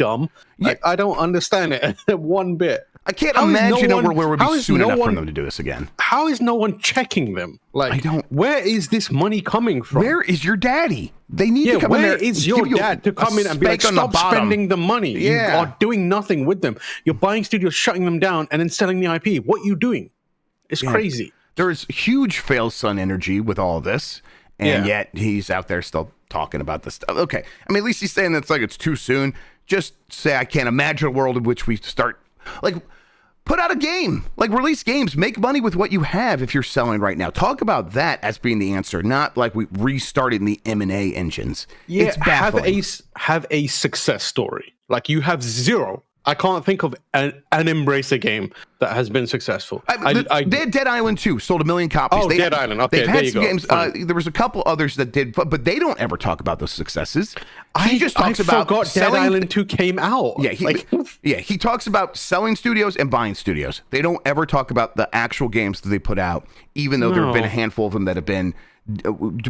S3: Yeah. I don't understand it one bit.
S2: I can't imagine a world where it would be soon enough for them to do this again.
S3: How is no one checking them? Where is this money coming from?
S2: Where is your daddy? They need to come in there.
S3: Where is your dad to come in and be like, stop spending the money? Yeah. You are doing nothing with them. You're buying studios, shutting them down, and then selling the IP. What are you doing? It's crazy.
S2: There is huge fail son energy with all of this, and yet he's out there still talking about this stuff. Okay. I mean, at least he's saying that's it's too soon. Just say, I can't imagine a world in which we start, put out a game, release games, make money with what you have if you're selling right now. Talk about that as being the answer, not like we restarted the M&A engines.
S3: Yeah,
S2: it's baffling.
S3: Have a success story. You have zero. I can't think of an Embracer game that has been successful.
S2: They had Dead Island 2, sold 1 million copies.
S3: Oh, Dead Island. Okay,
S2: they've had some games. There was a couple others that did, but they don't ever talk about those successes. He just talks about
S3: Dead Island 2 came out.
S2: Yeah, he talks about selling studios and buying studios. They don't ever talk about the actual games that they put out, even though there have been a handful of them that have been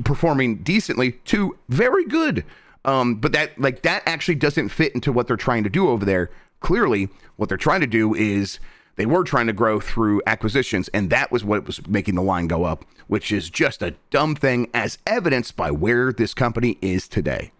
S2: performing decently to very good. But that actually doesn't fit into what they're trying to do over there. Clearly, what they're trying to do is they were trying to grow through acquisitions, and that was what was making the line go up, which is just a dumb thing as evidenced by where this company is today.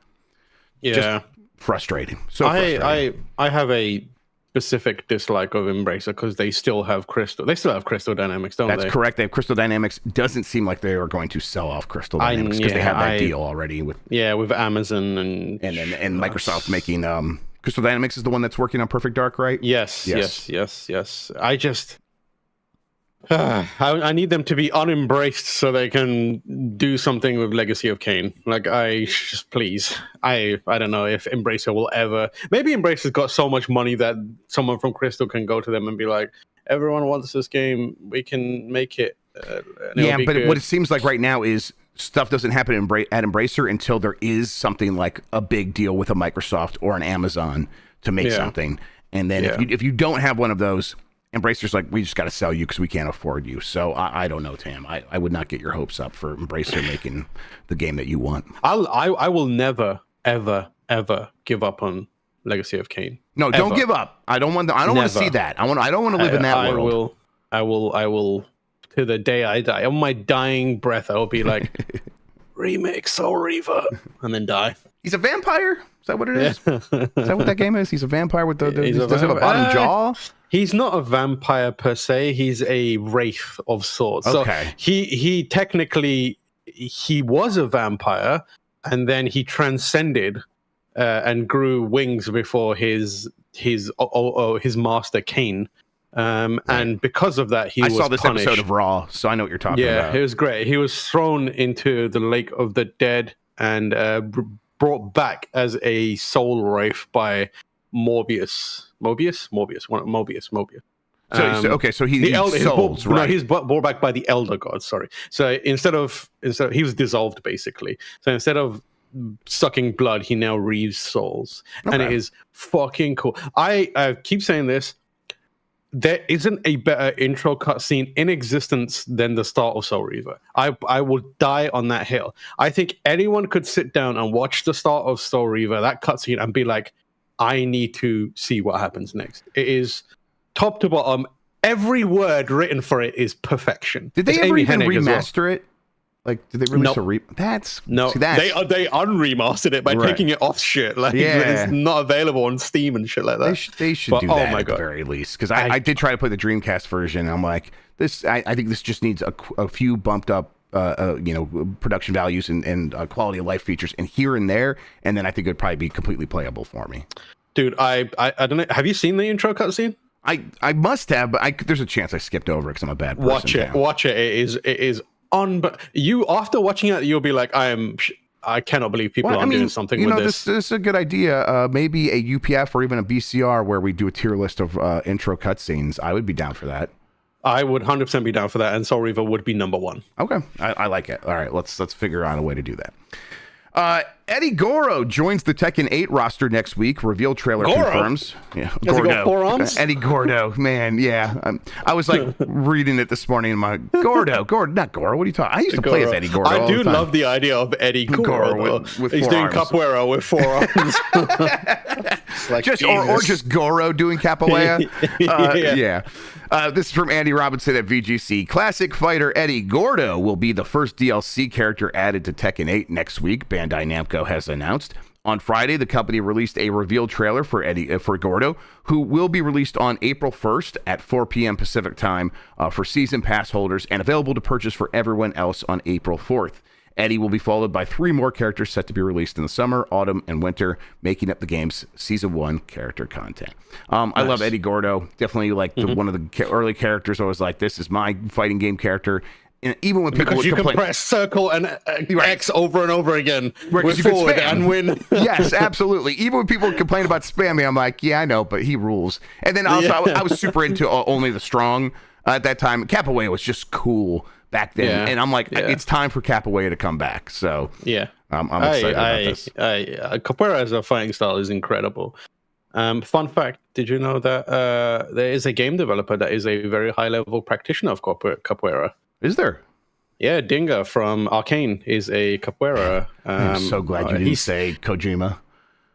S3: Yeah.
S2: Just frustrating. So frustrating.
S3: I have a specific dislike of Embracer because they still have Crystal Dynamics, don't they?
S2: That's correct. They have Crystal Dynamics. Doesn't seem like they are going to sell off Crystal Dynamics because they have that deal already with
S3: Amazon and
S2: Microsoft making Crystal Dynamics is the one that's working on Perfect Dark, right?
S3: Yes. I just I need them to be unembraced so they can do something with Legacy of Kain. Please. I don't know if Embracer will ever. Maybe Embracer's got so much money that someone from Crystal can go to them and be like, everyone wants this game, we can make it. But
S2: good. What it seems like right now is stuff doesn't happen at Embracer until there is something like a big deal with a Microsoft or an Amazon to make something. And then if you don't have one of those, Embracer's like, we just got to sell you because we can't afford you. So I don't know, Tam. I would not get your hopes up for Embracer making the game that you want.
S3: I will never, ever, ever give up on Legacy of Kain.
S2: No,
S3: ever.
S2: Don't give up. I don't want to see that. I don't want to live in that world.
S3: I will. To the day I die, on my dying breath, I will be like, remake Soul Reaver, and then die.
S2: He's a vampire? Is that what it is? Is that what that game is? He's a vampire with does he have a bottom jaw?
S3: He's not a vampire per se. He's a wraith of sorts.
S2: Okay.
S3: So he technically he was a vampire, and then he transcended and grew wings before his master Kain And because of that,
S2: I
S3: was
S2: saw this
S3: punished.
S2: episode of Raw, so I know what you're talking about.
S3: Yeah, it was great. He was thrown into the lake of the dead and brought back as a soul wraith by Morbius.
S2: So he souls, right?
S3: No, he's brought back by the Elder God. Sorry. So instead of he was dissolved basically. So instead of sucking blood, he now reaves souls, and it is fucking cool. I keep saying this. There isn't a better intro cutscene in existence than the start of Soul Reaver. I will die on that hill. I think anyone could sit down and watch the start of Soul Reaver, that cutscene, and be like, I need to see what happens next. It is top to bottom. Every word written for it is perfection.
S2: Did they ever even remaster it? Like, did they release a That's
S3: no. They unremastered it by taking it off shit. Like, it's not available on Steam and shit like that.
S2: They should do that at the very least. Because I did try to play the Dreamcast version. And I'm like, this. I think this just needs a few bumped up, production values and quality of life features, and here and there. And then I think it'd probably be completely playable for me.
S3: Dude, I don't know. Have you seen the intro cutscene?
S2: I must have, but there's a chance I skipped over because I'm a bad person.
S3: Watch it. It is. But you, after watching it, you'll be like, I cannot believe people are doing something with this.
S2: This is a good idea. Maybe a UPF or even a BCR where we do a tier list of intro cutscenes. I would be down for that.
S3: I would 100% be down for that, and Soul Reaver would be number one.
S2: Okay, I like it. All right, let's figure out a way to do that. Eddie Goro joins the Tekken 8 roster next week. Reveal trailer confirms. Yeah,
S3: Does he got forearms?
S2: Eddie Gordo, man, yeah. I was like reading it this morning. And my Gordo, not Goro. What are you talking? I used to play as Eddie Gordo.
S3: I do love the idea of Eddie Goro.
S2: With
S3: he's doing capoeira with forearms.
S2: Like just Goro doing capoeira. Yeah. This is from Andy Robinson at VGC. Classic fighter Eddie Gordo will be the first DLC character added to Tekken 8 next week, Bandai Namco has announced. On Friday, the company released a reveal trailer for Gordo, who will be released on April 1st at 4 p.m. Pacific time for season pass holders and available to purchase for everyone else on April 4th. Eddie will be followed by 3 more characters set to be released in the summer, autumn, and winter, making up the game's Season 1 character content. Nice. I love Eddie Gordo. Definitely like one of the early characters. I was like, this is my fighting game character. And even when people
S3: because you can press circle and X over and over again with forward and win.
S2: Yes, absolutely. Even when people complain about spamming, I'm like, yeah, I know, but he rules. And then also, I was super into Only the Strong at that time. Capoeira was just cool back then, and I'm like, it's time for Capoeira to come back. So I'm excited about this.
S3: Capoeira as a fighting style is incredible. Fun fact: did you know that there is a game developer that is a very high level practitioner of Capoeira?
S2: Is there?
S3: Yeah, Dinga from Arcane is a Capoeira.
S2: I'm so glad you didn't say Kojima.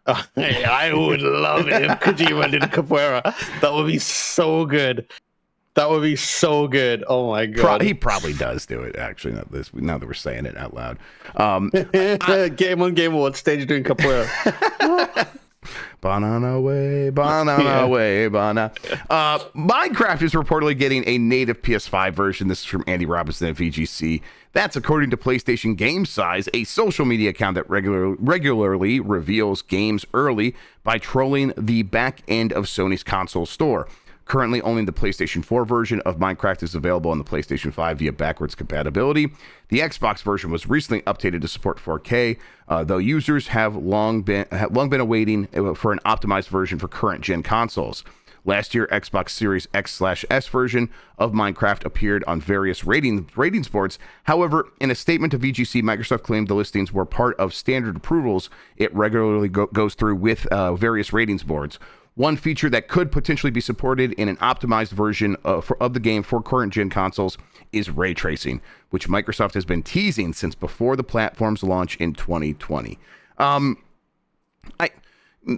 S3: I would love it if Kojima did Capoeira. That would be so good. That would be so good. Oh my god.
S2: He probably does do it, actually, now that we're saying it out loud.
S3: Game on Game Awards stage doing Capoeira.
S2: Banana way, banana way, banana. Minecraft is reportedly getting a native PS5 version. This is from Andy Robinson at VGC. That's according to PlayStation Game Size, a social media account that regularly reveals games early by trolling the back end of Sony's console store. Currently, only the PlayStation 4 version of Minecraft is available on the PlayStation 5 via backwards compatibility. The Xbox version was recently updated to support 4K, though users have long been awaiting for an optimized version for current-gen consoles. Last year, Xbox Series X/S version of Minecraft appeared on various ratings boards. However, in a statement to VGC, Microsoft claimed the listings were part of standard approvals it regularly goes through with various ratings boards. One feature that could potentially be supported in an optimized version of the game for current-gen consoles is ray tracing, which Microsoft has been teasing since before the platform's launch in 2020.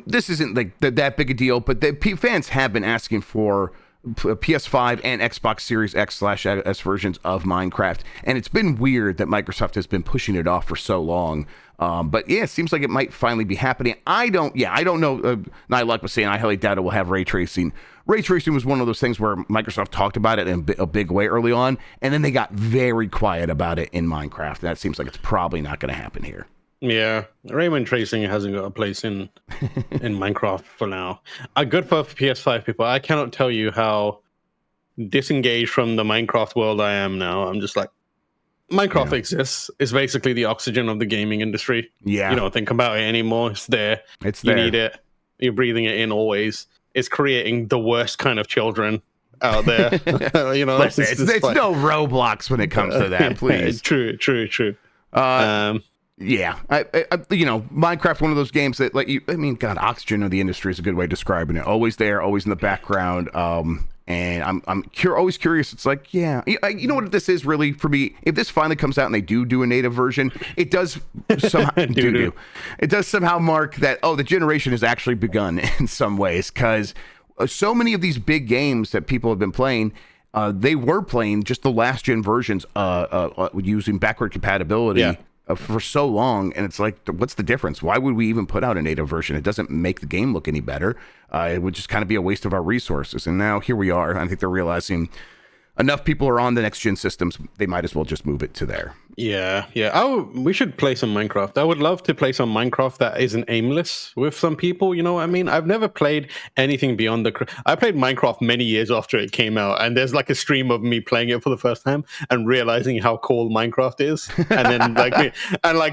S2: This isn't like that big a deal, but the fans have been asking for PS5 and Xbox Series X/S versions of Minecraft, and it's been weird that Microsoft has been pushing it off for so long. But yeah, it seems like it might finally be happening. I don't know. Nyluck was saying I highly doubt it will have ray tracing. Ray tracing was one of those things where Microsoft talked about it in a big way early on, and then they got very quiet about it in Minecraft. That seems like it's probably not going to happen here.
S3: Yeah, ray tracing hasn't got a place in Minecraft for now. Good for PS5 people. I cannot tell you how disengaged from the Minecraft world I am now. I'm just like, Minecraft exists. It's basically the oxygen of the gaming industry.
S2: Yeah.
S3: You don't think about it anymore. It's there.
S2: It's
S3: You
S2: there.
S3: need it. You're breathing it in always. It's creating the worst kind of children out there. You know,
S2: Listen, it's no Roblox when it comes to that, please.
S3: True.
S2: Yeah, I, Minecraft, one of those games that, like, God, oxygen of the industry is a good way of describing it. Always there, always in the background. And I'm always curious. It's like, yeah, you know what this is really for me. If this finally comes out and they do a native version, it does somehow it does somehow mark that the generation has actually begun in some ways, because so many of these big games that people have been playing. They were playing just the last gen versions using backward compatibility for so long, and it's like, what's the difference? Why would we even put out a native version? It doesn't make the game look any better. It would just kind of be a waste of our resources. And now here we are. I think they're realizing enough people are on the next gen systems, they might as well just move it to there.
S3: Yeah. We should play some Minecraft. I would love to play some Minecraft that isn't aimless with some people. You know what I mean? I've never played anything beyond I played Minecraft many years after it came out, and there's like a stream of me playing it for the first time and realizing how cool Minecraft is. And then like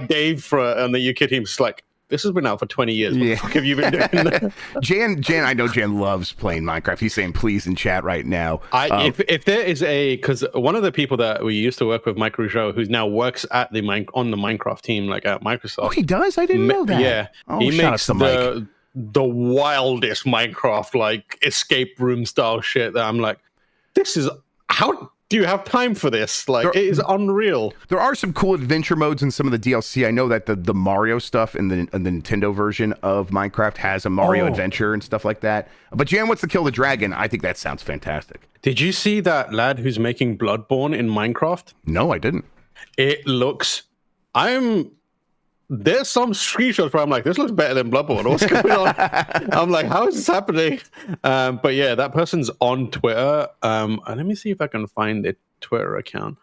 S3: Dave on the UK team is like, this has been out for 20 years. What the fuck have you been doing?
S2: Jan, I know Jan loves playing Minecraft. He's saying please in chat right now.
S3: If there is because one of the people that we used to work with, Mike Rougeau, who now works at on the Minecraft team, like at Microsoft.
S2: Oh, he does? I didn't know that.
S3: Yeah. He makes the wildest Minecraft, like escape room style shit that I'm like, how do you have time for this? Like, it is unreal.
S2: There are some cool adventure modes in some of the DLC. I know that the Mario stuff in the Nintendo version of Minecraft has a Mario adventure and stuff like that. But Jan wants to kill the dragon. I think that sounds fantastic.
S3: Did you see that lad who's making Bloodborne in Minecraft?
S2: No, I didn't.
S3: It looks... There's some screenshots where I'm like, this looks better than Bloodborne. What's going on? I'm like, how is this happening? But yeah, that person's on Twitter. Let me see if I can find the Twitter account.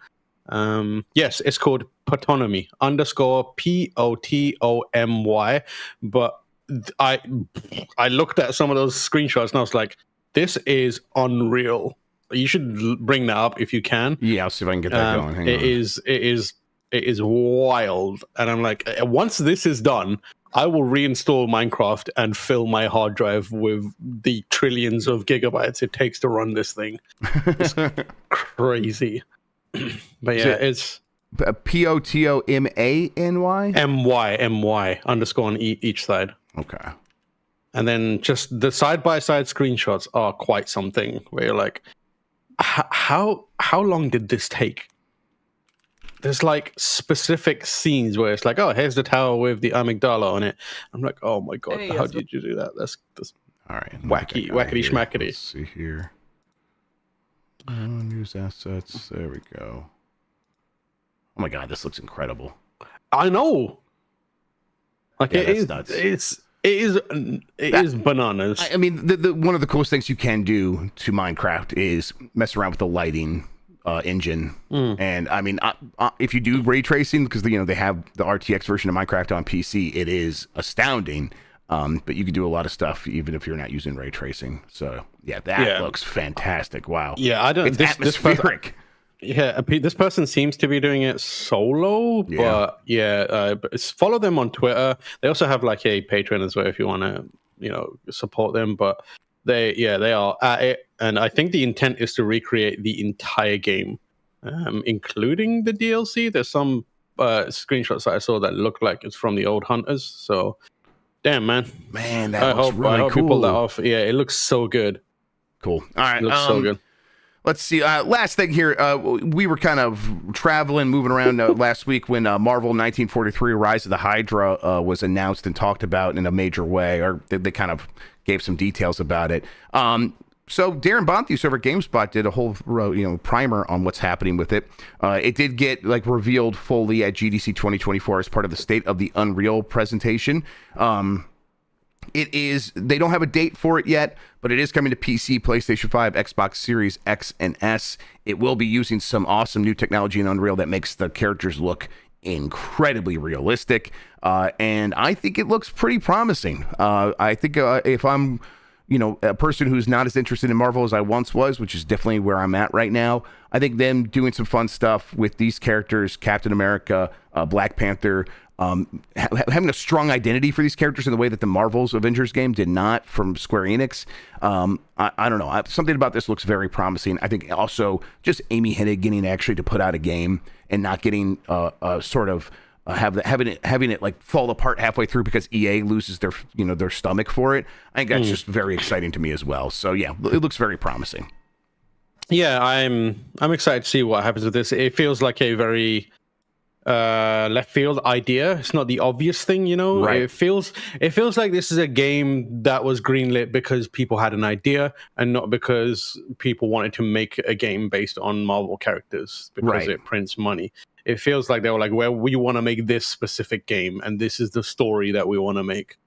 S3: Yes, it's called Potonomy _POTOMY. But I looked at some of those screenshots and I was like, this is unreal. You should bring that up if you can.
S2: Yeah, I'll see if I can get that going. Hang on.
S3: It is wild. And I'm like, once this is done, I will reinstall Minecraft and fill my hard drive with the trillions of gigabytes it takes to run this thing. It's crazy. But yeah, it's
S2: POTOMANY?
S3: MY _on each side.
S2: Okay.
S3: And then just the side-by-side screenshots are quite something where you're like, how long did this take? There's like specific scenes where it's like, oh, here's the tower with the amygdala on it. I'm like, oh my god, how did you do that? That's
S2: all right.
S3: Wackety schmackety.
S2: Let's see here. Use assets. There we go. Oh my god, this looks incredible.
S3: I know. Like,
S2: yeah,
S3: it is
S2: nuts.
S3: It is bananas.
S2: I mean, the one of the coolest things you can do to Minecraft is mess around with the lighting engine. And I mean, if you do ray tracing, because they have the RTX version of Minecraft on PC, it is astounding. But you can do a lot of stuff even if you're not using ray tracing. So yeah, that looks fantastic. Wow.
S3: Yeah, I don't.
S2: It's atmospheric.
S3: This person seems to be doing it solo, but follow them on Twitter. They also have like a Patreon as well if you want to, support them. But they are at it, and I think the intent is to recreate the entire game, including the DLC. There's some screenshots that I saw that look like it's from the old Hunters. So, damn man,
S2: that looks really cool.
S3: You pull that off. Yeah, it looks so good.
S2: Cool. All right,
S3: it looks so good.
S2: Let's see. Last thing here. We were kind of traveling, moving around last week when Marvel 1943 Rise of the Hydra was announced and talked about in a major way, or they kind of gave some details about it. So Darren Bonthus over at GameSpot did a whole primer on what's happening with it. It did get revealed fully at GDC 2024 as part of the State of the Unreal presentation. They don't have a date for it yet, but it is coming to PC, PlayStation 5, Xbox Series X and S. It will be using some awesome new technology in Unreal that makes the characters look incredibly realistic. And I think it looks pretty promising. I think if I'm a person who's not as interested in Marvel as I once was, which is definitely where I'm at right now. I think them doing some fun stuff with these characters, Captain America, Black Panther, having a strong identity for these characters in the way that the Marvel's Avengers game did not from Square Enix. I don't know. Something about this looks very promising. I think also just Amy Hennig getting actually to put out a game and not getting sort of having it like fall apart halfway through because EA loses their stomach for it. I think that's just very exciting to me as well. So yeah, it looks very promising.
S3: Yeah, I'm excited to see what happens with this. It feels like a very left field idea. It's not the obvious thing,
S2: Right.
S3: It feels like this is a game that was greenlit because people had an idea and not because people wanted to make a game based on Marvel characters because it prints money. It feels like they were like, well, we want to make this specific game and this is the story that we want to make.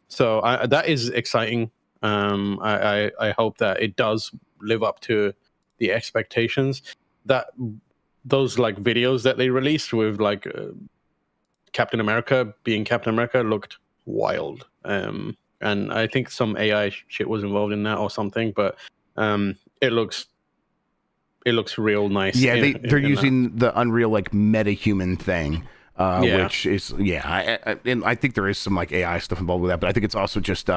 S3: So that is exciting. I hope that it does live up to the expectations. That those like videos that they released with like Captain America being Captain America looked wild. And I think some AI shit was involved in that or something, but it looks real nice.
S2: Yeah, they're using the Unreal like metahuman thing, which is and I think there is some like AI stuff involved with that, but I think it's also just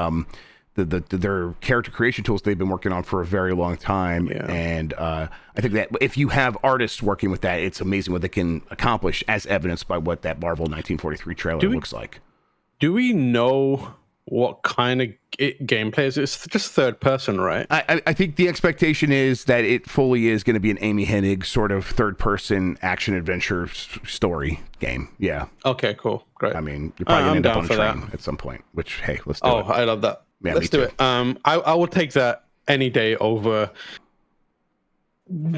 S2: their character creation tools they've been working on for a very long time, and I think that if you have artists working with that, it's amazing what they can accomplish, as evidenced by what that Marvel 1943 trailer looks like.
S3: Do we know what kind of gameplay is? It's just third person, right?
S2: I think the expectation is that it fully is going to be an Amy Hennig sort of third person action adventure story game. Yeah.
S3: Okay, cool. Great.
S2: I mean, you're probably going to end up on a train at some point, which, hey, let's do it.
S3: Oh, I love that.
S2: Yeah,
S3: let's do it. I will take that any day over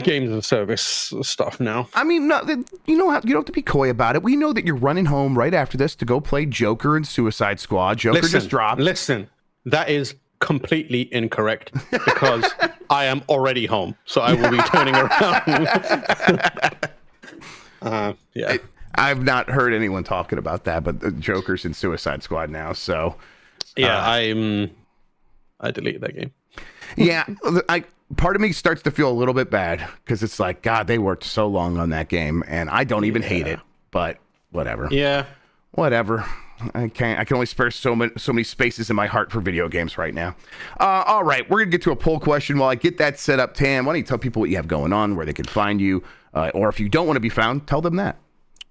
S3: games and service stuff now.
S2: I mean, no, you don't have to be coy about it. We know that you're running home right after this to go play Joker and Suicide Squad. Joker just dropped.
S3: Listen, that is completely incorrect because I am already home, so I will be turning around. Yeah.
S2: I've not heard anyone talking about that, but the Joker's in Suicide Squad now, so
S3: yeah, I deleted that game.
S2: Yeah, part of me starts to feel a little bit bad because it's like, God, they worked so long on that game, and I don't even hate it, but whatever.
S3: Yeah,
S2: whatever. I can only spare so many spaces in my heart for video games right now. All right, we're gonna get to a poll question. While I get that set up, Tam, why don't you tell people what you have going on, where they can find you, or if you don't want to be found, tell them that.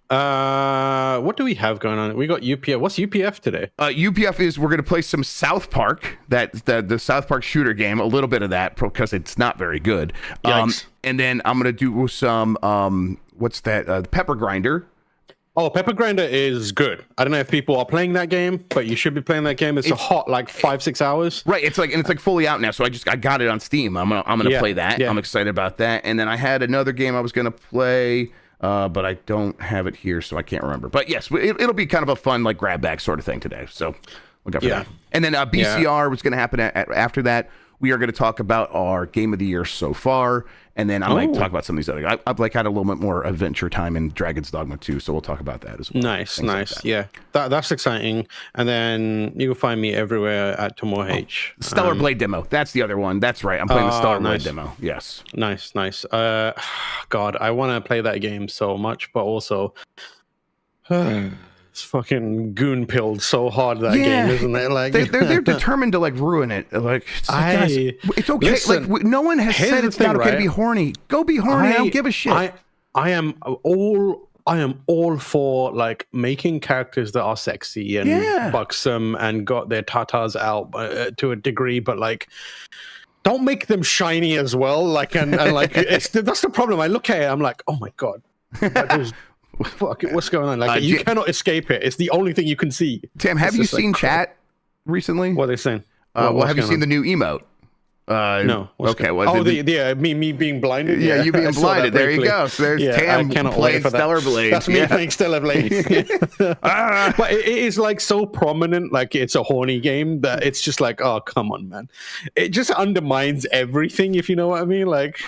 S3: What do we have going on? We got UPF. What's UPF today?
S2: UPF is we're going to play some South Park, the South Park shooter game, a little bit of that because it's not very good. And then I'm going to do some what's that? Pepper Grinder.
S3: Oh, Pepper Grinder is good. I don't know if people are playing that game, but you should be playing that game. It's a hot like 5-6 hours.
S2: Right. It's like fully out now. So I got it on Steam. I'm gonna play that. Yeah. I'm excited about that. And then I had another game I was gonna play. But I don't have it here, so I can't remember. But yes, it'll be kind of a fun like grab bag sort of thing today. So look out for that. And then BCR was going to happen after that. We are going to talk about our game of the year so far, and then I might talk about some of these other. I've like had a little bit more adventure time in Dragon's Dogma 2, so we'll talk about that as well.
S3: Nice. Yeah, that's exciting. And then you can find me everywhere at Tamoor H.
S2: Stellar Blade demo. That's the other one. That's right. I'm playing the Stellar Blade demo. Yes.
S3: Nice. God, I want to play that game so much, but also. It's fucking goon pilled so hard that game, isn't it? Like
S2: they're determined to like ruin it. Like guys, it's okay. Listen, like no one has said it's not okay to be horny. Go be horny. I don't give a shit.
S3: I am all for like making characters that are sexy and buxom and got their tatas out to a degree, but like don't make them shiny as well. Like and like that's the problem. I look at it, I'm like, oh my god. Fuck it, what's going on? Like you cannot escape it. It's the only thing you can see.
S2: Tam, have you seen chat recently?
S3: What are they saying?
S2: Have you seen the new emote?
S3: No.
S2: Okay.
S3: Me being blinded.
S2: Yeah, you being blinded. There you go. So there's Tam playing Stellar Blade.
S3: That's me playing Stellar Blade. But it is like so prominent, like it's a horny game that it's just like, oh come on, man. It just undermines everything, if you know what I mean. Like,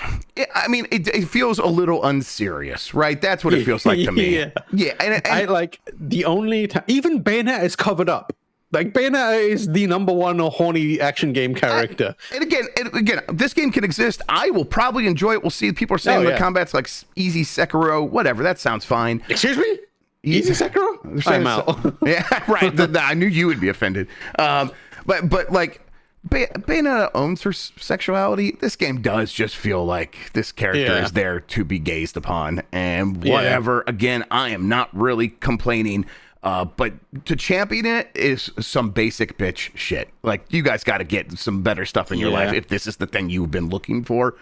S2: I mean, it feels a little unserious, right? That's what it feels like to me. Yeah.
S3: And I like the only time even Bayonetta is covered up. Like Bayonetta is the number one horny action game character.
S2: And again, this game can exist. I will probably enjoy it. We'll see. People are saying the combat's like easy Sekiro, whatever. That sounds fine.
S3: Excuse me? Easy Sekiro? I'm out.
S2: Yeah, right. I knew you would be offended. But like, Bayonetta owns her sexuality. This game does just feel like this character is there to be gazed upon, and whatever. Again, I am not really complaining. But to champion it is some basic bitch shit. Like, you guys got to get some better stuff in your life if this is the thing you've been looking for.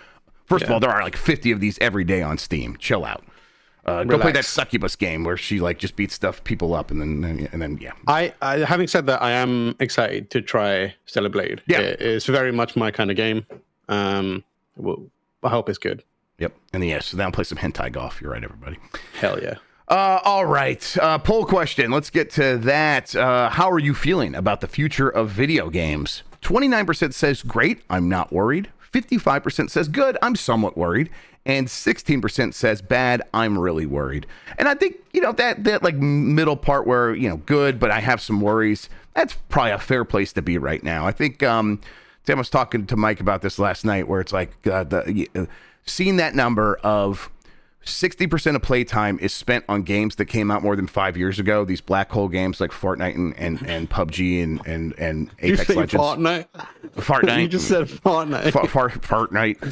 S2: First of all, there are like 50 of these every day on Steam. Chill out. Go play that Succubus game where she like just beats people up and then yeah.
S3: I having said that, I am excited to try Stellar Blade. Yeah, it's very much my kind of game. Well, I hope it's good.
S2: Yep. And then so now play some hentai golf. You're right, everybody.
S3: Hell yeah.
S2: All right. Poll question. Let's get to that. How are you feeling about the future of video games? 29% says great, I'm not worried. 55% says good, I'm somewhat worried. And 16% says bad, I'm really worried. And I think, that like middle part where, good, but I have some worries, that's probably a fair place to be right now. I think Tim was talking to Mike about this last night, where it's like seeing that number of 60% of playtime is spent on games that came out more than 5 years ago. These black hole games like Fortnite and PUBG and Apex Legends. Fortnite.
S3: You just said Fortnite.
S2: Fortnite.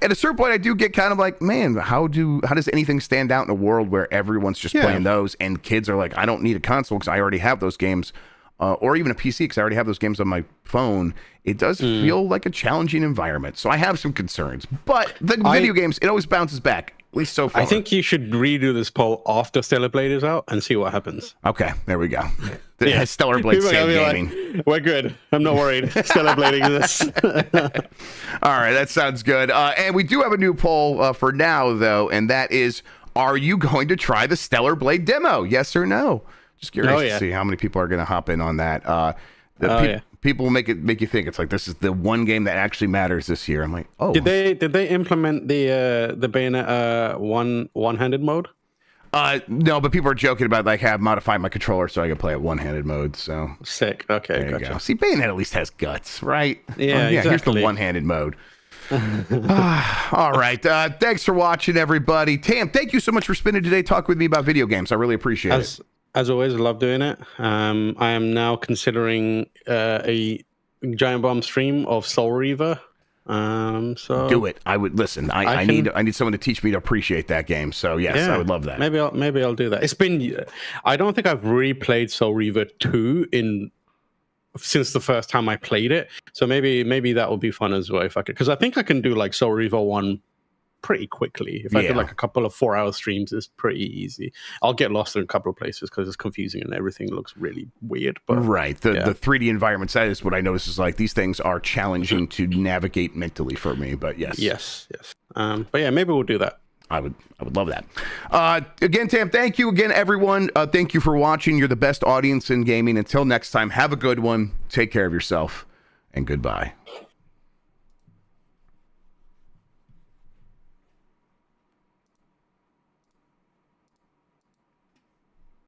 S2: At a certain point, I do get kind of like, man, how does anything stand out in a world where everyone's just playing those, and kids are like, I don't need a console because I already have those games. Or even a PC, because I already have those games on my phone. It does feel like a challenging environment. So I have some concerns. But the video games, it always bounces back, at least so far.
S3: I think you should redo this poll after Stellar Blade is out and see what happens.
S2: Okay, there we go. Stellar Blade saved gaming.
S3: Like, we're good. I'm not worried. Stellar Blade exists.
S2: All right, that sounds good. And we do have a new poll for now, though, and that is, are you going to try the Stellar Blade demo? Yes or no? Just curious to see how many people are going to hop in on that. People will make you think it's like this is the one game that actually matters this year. I'm like, oh,
S3: did they implement the Bayonetta one-handed mode?
S2: No, but people are joking about like have modified my controller so I can play it one-handed mode. So
S3: sick. Okay,
S2: there you go. See, Bayonetta at least has guts, right?
S3: Yeah, exactly.
S2: Here's the one-handed mode. All right. Thanks for watching, everybody. Tam, thank you so much for spending today talking with me about video games. I really appreciate it.
S3: As always, I love doing it. I am now considering a Giant Bomb stream of Soul Reaver. So
S2: do it. I would listen. I need someone to teach me to appreciate that game. So yes, I would love that.
S3: Maybe I'll do that. It's been. I don't think I've replayed Soul Reaver 2 since the first time I played it. So maybe that will be fun as well if I could, because I think I can do like Soul Reaver 1 pretty quickly. If I did like a couple of 4-hour streams, it's pretty easy. I'll get lost in a couple of places because it's confusing and everything looks really weird. But
S2: right, the 3D environments, that is what I notice, is like these things are challenging to navigate mentally for me. But yes.
S3: But yeah, maybe we'll do that.
S2: I would love that. Again, Tam, thank you again, everyone. Thank you for watching. You're the best audience in gaming. Until next time, have a good one. Take care of yourself, and goodbye.